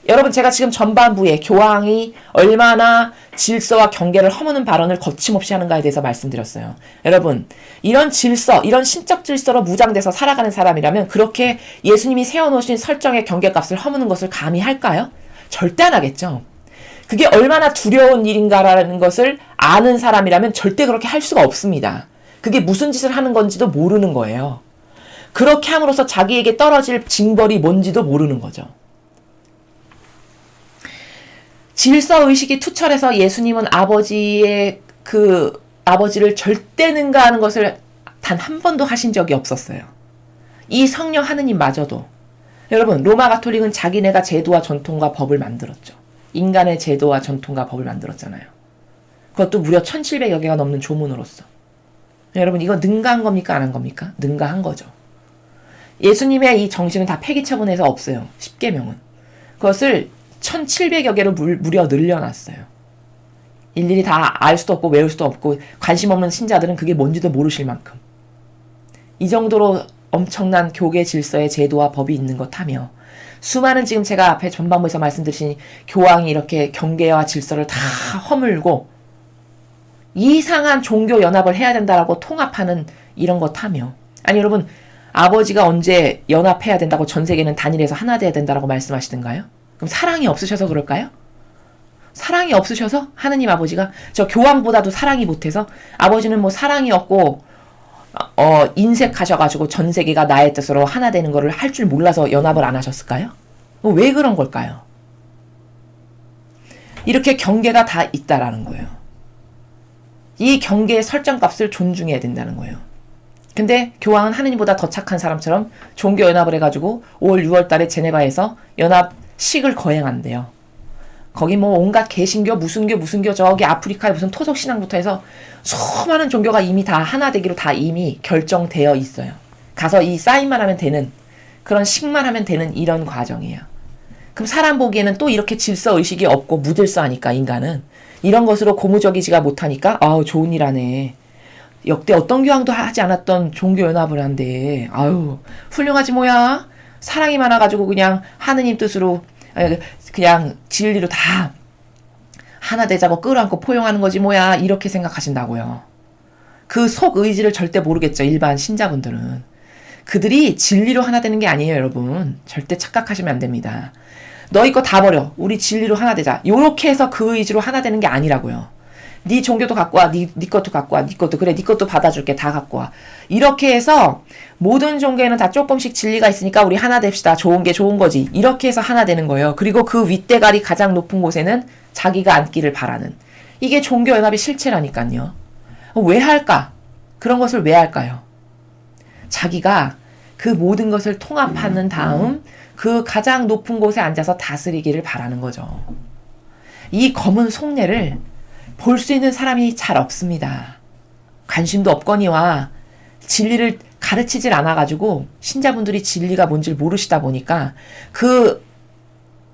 여러분, 제가 지금 전반부에 교황이 얼마나 질서와 경계를 허무는 발언을 거침없이 하는가에 대해서 말씀드렸어요. 여러분, 이런 질서, 이런 신적 질서로 무장돼서 살아가는 사람이라면 그렇게 예수님이 세워놓으신 설정의 경계값을 허무는 것을 감히 할까요? 절대 안 하겠죠. 그게 얼마나 두려운 일인가라는 것을 아는 사람이라면 절대 그렇게 할 수가 없습니다. 그게 무슨 짓을 하는 건지도 모르는 거예요. 그렇게 함으로써 자기에게 떨어질 징벌이 뭔지도 모르는 거죠. 질서의식이 투철해서 예수님은 아버지를 절대 능가하는 것을 단 한 번도 하신 적이 없었어요. 이 성령 하느님마저도. 여러분, 로마 가톨릭은 자기네가 제도와 전통과 법을 만들었죠. 인간의 제도와 전통과 법을 만들었잖아요. 그것도 무려 1700여 개가 넘는 조문으로서. 여러분, 이거 능가한 겁니까? 안 한 겁니까? 능가한 거죠. 예수님의 이 정신은 다 폐기처분해서 없어요. 10계명은. 그것을 1700여 개로 무려 늘려놨어요. 일일이 다 알 수도 없고 외울 수도 없고 관심 없는 신자들은 그게 뭔지도 모르실 만큼. 이 정도로 엄청난 교계 질서의 제도와 법이 있는 것 하며 수많은 지금 제가 앞에 전반부에서 말씀드린 교황이 이렇게 경계와 질서를 다 허물고 이상한 종교 연합을 해야 된다라고 통합하는 이런 것 하며 아니 여러분 아버지가 언제 연합해야 된다고 전 세계는 단일해서 하나 돼야 된다라고 말씀하시던가요? 그럼 사랑이 없으셔서 그럴까요? 사랑이 없으셔서 하느님 아버지가 저 교황보다도 사랑이 못해서 아버지는 뭐 사랑이 없고 인색하셔가지고 전 세계가 나의 뜻으로 하나 되는 거를 할 줄 몰라서 연합을 안 하셨을까요? 왜 그런 걸까요? 이렇게 경계가 다 있다라는 거예요. 이 경계의 설정값을 존중해야 된다는 거예요. 근데 교황은 하느님보다 더 착한 사람처럼 종교 연합을 해가지고 5월 6월 달에 제네바에서 연합식을 거행한대요. 거기 뭐 온갖 개신교 무슨 교 저기 아프리카의 무슨 토속 신앙부터 해서 수많은 종교가 이미 다 하나 되기로 다 이미 결정되어 있어요. 가서 이 사인만 하면 되는 그런 식만 하면 되는 이런 과정이에요. 그럼 사람 보기에는 또 이렇게 질서 의식이 없고 무질서하니까 인간은 이런 것으로 고무적이지가 못하니까 아우 좋은 일 하네. 역대 어떤 교황도 하지 않았던 종교 연합을 한대. 아유 훌륭하지 뭐야. 사랑이 많아가지고 그냥 하느님 뜻으로 그냥 진리로 다 하나 되자고 끌어안고 포용하는 거지 뭐야 이렇게 생각하신다고요. 그 속 의지를 절대 모르겠죠. 일반 신자분들은. 그들이 진리로 하나 되는 게 아니에요. 여러분. 절대 착각하시면 안 됩니다. 너희 거 다 버려. 우리 진리로 하나 되자. 요렇게 해서 그 의지로 하나 되는 게 아니라고요. 네 종교도 갖고 와. 네 것도 갖고 와. 네 것도 그래. 네 것도 받아줄게. 다 갖고 와. 이렇게 해서 모든 종교에는 다 조금씩 진리가 있으니까 우리 하나 됩시다. 좋은 게 좋은 거지. 이렇게 해서 하나 되는 거예요. 그리고 그 윗대가리 가장 높은 곳에는 자기가 앉기를 바라는. 이게 종교연합의 실체라니까요. 왜 할까? 그런 것을 왜 할까요? 자기가 그 모든 것을 통합하는 다음 그 가장 높은 곳에 앉아서 다스리기를 바라는 거죠. 이 검은 속내를 볼 수 있는 사람이 잘 없습니다. 관심도 없거니와 진리를 가르치질 않아가지고 신자분들이 진리가 뭔지를 모르시다 보니까 그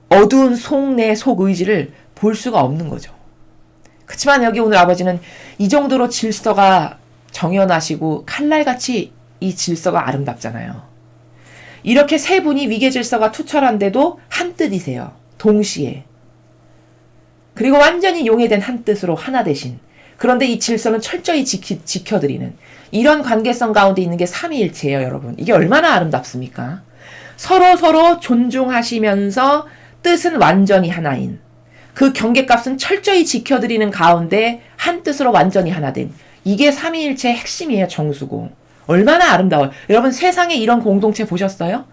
어두운 속내 속의지를 볼 수가 없는 거죠. 그렇지만 여기 오늘 아버지는 이 정도로 질서가 정연하시고 칼날같이 이 질서가 아름답잖아요. 이렇게 세 분이 위계 질서가 투철한데도 한 뜻이세요. 동시에. 그리고 완전히 용해된 한 뜻으로 하나 되신. 그런데 이 질서는 철저히 지켜드리는 이런 관계성 가운데 있는 게 삼위일체예요, 여러분. 이게 얼마나 아름답습니까? 서로 존중하시면서 뜻은 완전히 하나인. 그 경계값은 철저히 지켜드리는 가운데 한 뜻으로 완전히 하나 된. 이게 삼위일체의 핵심이에요, 정수고. 얼마나 아름다워요. 여러분 세상에 이런 공동체 보셨어요?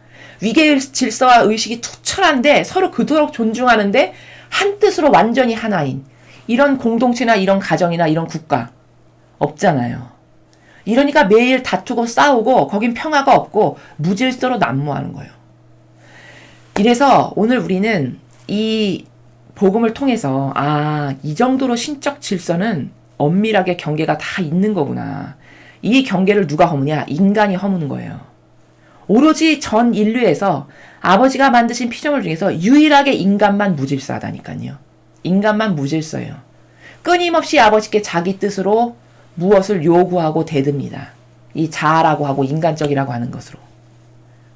위계 질서와 의식이 투철한데 서로 그토록 존중하는데 한 뜻으로 완전히 하나인 이런 공동체나 이런 가정이나 이런 국가 없잖아요. 이러니까 매일 다투고 싸우고 거긴 평화가 없고 무질서로 난무하는 거예요. 이래서 오늘 우리는 이 복음을 통해서 이 정도로 신적 질서는 엄밀하게 경계가 다 있는 거구나. 이 경계를 누가 허무냐? 인간이 허무는 거예요. 오로지 전 인류에서 아버지가 만드신 피조물 중에서 유일하게 인간만 무질서하다니까요. 인간만 무질서예요. 끊임없이 아버지께 자기 뜻으로 무엇을 요구하고 대듭니다. 이 자아라고 하고 인간적이라고 하는 것으로.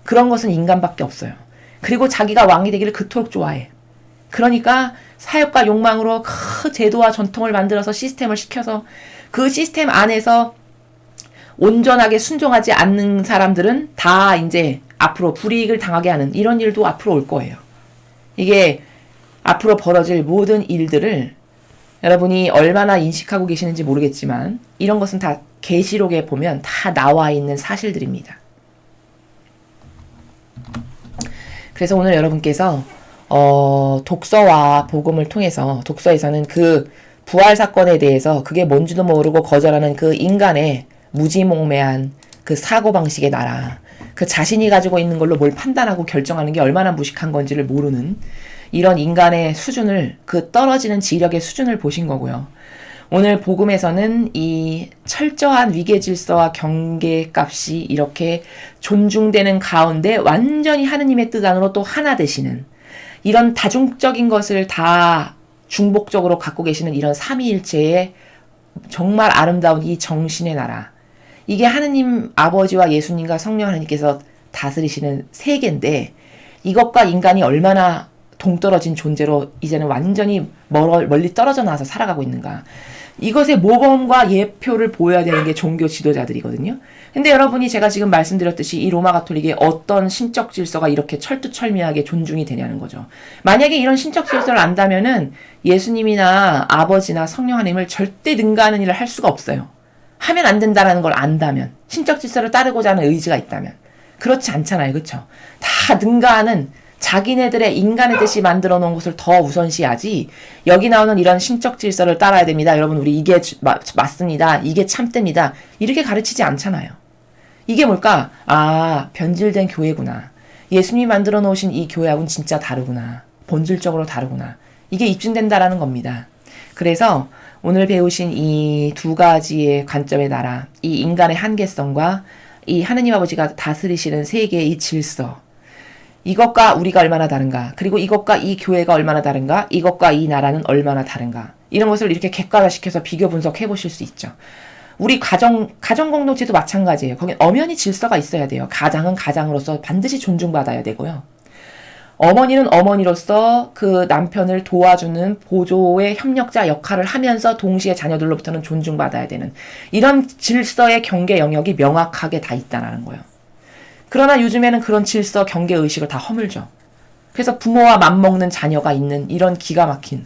그런 것은 인간밖에 없어요. 그리고 자기가 왕이 되기를 그토록 좋아해. 그러니까 사욕과 욕망으로 그 제도와 전통을 만들어서 시스템을 시켜서 그 시스템 안에서 온전하게 순종하지 않는 사람들은 다 이제 앞으로 불이익을 당하게 하는 이런 일도 앞으로 올 거예요. 이게 앞으로 벌어질 모든 일들을 여러분이 얼마나 인식하고 계시는지 모르겠지만 이런 것은 다 계시록에 보면 다 나와 있는 사실들입니다. 그래서 오늘 여러분께서 독서와 복음을 통해서 독서에서는 그 부활 사건에 대해서 그게 뭔지도 모르고 거절하는 그 인간의 무지몽매한 그 사고방식의 나라, 그 자신이 가지고 있는 걸로 뭘 판단하고 결정하는 게 얼마나 무식한 건지를 모르는 이런 인간의 수준을, 그 떨어지는 지력의 수준을 보신 거고요. 오늘 복음에서는 이 철저한 위계 질서와 경계 값이 이렇게 존중되는 가운데 완전히 하느님의 뜻 안으로 또 하나 되시는 이런 다중적인 것을 다 중복적으로 갖고 계시는 이런 삼위일체의 정말 아름다운 이 정신의 나라. 이게 하느님 아버지와 예수님과 성령 하나님께서 다스리시는 세계인데 이것과 인간이 얼마나 동떨어진 존재로 이제는 완전히 멀리 떨어져 나와서 살아가고 있는가. 이것의 모범과 예표를 보여야 되는 게 종교 지도자들이거든요. 근데 여러분이 제가 지금 말씀드렸듯이 이 로마 가톨릭의 어떤 신적 질서가 이렇게 철두철미하게 존중이 되냐는 거죠. 만약에 이런 신적 질서를 안다면은 예수님이나 아버지나 성령 하나님을 절대 능가하는 일을 할 수가 없어요. 하면 안 된다라는 걸 안다면, 신적 질서를 따르고자 하는 의지가 있다면. 그렇지 않잖아요. 그렇죠? 다 능가하는 자기네들의 인간의 뜻이 만들어 놓은 것을 더 우선시하지 여기 나오는 이런 신적 질서를 따라야 됩니다. 여러분 우리 이게 맞습니다. 이게 참됩니다. 이렇게 가르치지 않잖아요. 이게 뭘까? 아, 변질된 교회구나. 예수님이 만들어 놓으신 이 교회하고는 진짜 다르구나. 본질적으로 다르구나. 이게 입증된다라는 겁니다. 그래서 오늘 배우신 이 두 가지의 관점의 나라, 이 인간의 한계성과 이 하느님 아버지가 다스리시는 세계의 이 질서, 이것과 우리가 얼마나 다른가, 그리고 이것과 이 교회가 얼마나 다른가, 이것과 이 나라는 얼마나 다른가, 이런 것을 이렇게 객관화시켜서 비교 분석해 보실 수 있죠. 우리 가정 공동체도 마찬가지예요. 거긴 엄연히 질서가 있어야 돼요. 가장은 가장으로서 반드시 존중받아야 되고요. 어머니는 어머니로서 그 남편을 도와주는 보조의 협력자 역할을 하면서 동시에 자녀들로부터는 존중받아야 되는 이런 질서의 경계 영역이 명확하게 다 있다는 거예요. 그러나 요즘에는 그런 질서, 경계 의식을 다 허물죠. 그래서 부모와 맞먹는 자녀가 있는 이런 기가 막힌,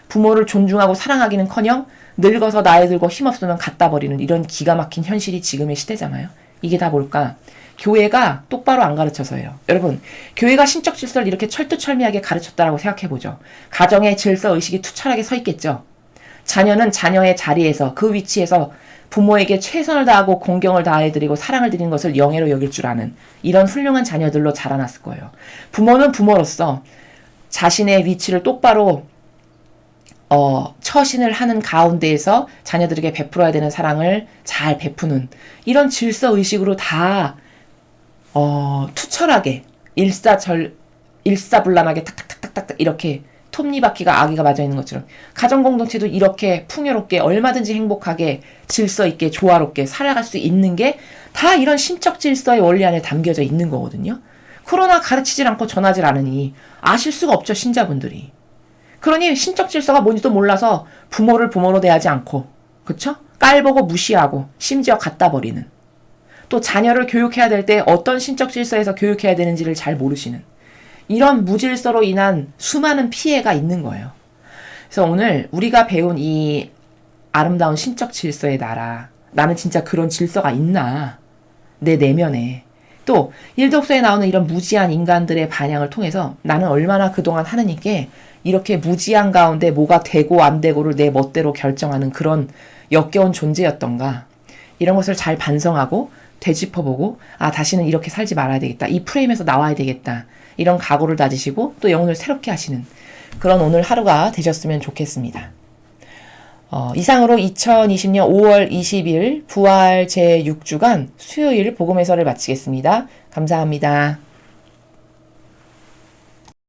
부모를 존중하고 사랑하기는커녕 늙어서 나이 들고 힘없으면 갖다 버리는 이런 기가 막힌 현실이 지금의 시대잖아요. 이게 다 뭘까? 교회가 똑바로 안 가르쳐서예요. 여러분, 교회가 신적 질서를 이렇게 철두철미하게 가르쳤다라고 생각해보죠. 가정의 질서 의식이 투철하게 서 있겠죠. 자녀는 자녀의 자리에서, 그 위치에서 부모에게 최선을 다하고 공경을 다해드리고 사랑을 드리는 것을 영예로 여길 줄 아는 이런 훌륭한 자녀들로 자라났을 거예요. 부모는 부모로서 자신의 위치를 똑바로 처신을 하는 가운데에서 자녀들에게 베풀어야 되는 사랑을 잘 베푸는 이런 질서의식으로 다 투철하게 일사불란하게 탁탁탁탁탁 이렇게 톱니바퀴가 아기가 맞아 있는 것처럼 가정공동체도 이렇게 풍요롭게 얼마든지 행복하게 질서 있게 조화롭게 살아갈 수 있는 게 다 이런 신적 질서의 원리 안에 담겨져 있는 거거든요. 그러나 가르치질 않고 전하질 않으니 아실 수가 없죠, 신자분들이. 그러니 신적 질서가 뭔지도 몰라서 부모를 부모로 대하지 않고, 그쵸? 깔보고 무시하고 심지어 갖다 버리는, 또 자녀를 교육해야 될 때 어떤 신적 질서에서 교육해야 되는지를 잘 모르시는 이런 무질서로 인한 수많은 피해가 있는 거예요. 그래서 오늘 우리가 배운 이 아름다운 신적 질서의 나라, 나는 진짜 그런 질서가 있나? 내 내면에. 또 일독서에 나오는 이런 무지한 인간들의 반향을 통해서 나는 얼마나 그동안 하느님께 이렇게 무지한 가운데 뭐가 되고 안 되고를 내 멋대로 결정하는 그런 역겨운 존재였던가, 이런 것을 잘 반성하고 되짚어보고, 아, 다시는 이렇게 살지 말아야 되겠다, 이 프레임에서 나와야 되겠다, 이런 각오를 다지시고 또 영혼을 새롭게 하시는 그런 오늘 하루가 되셨으면 좋겠습니다. 이상으로 2020년 5월 20일 부활 제6주간 수요일 복음 해설을 마치겠습니다. 감사합니다.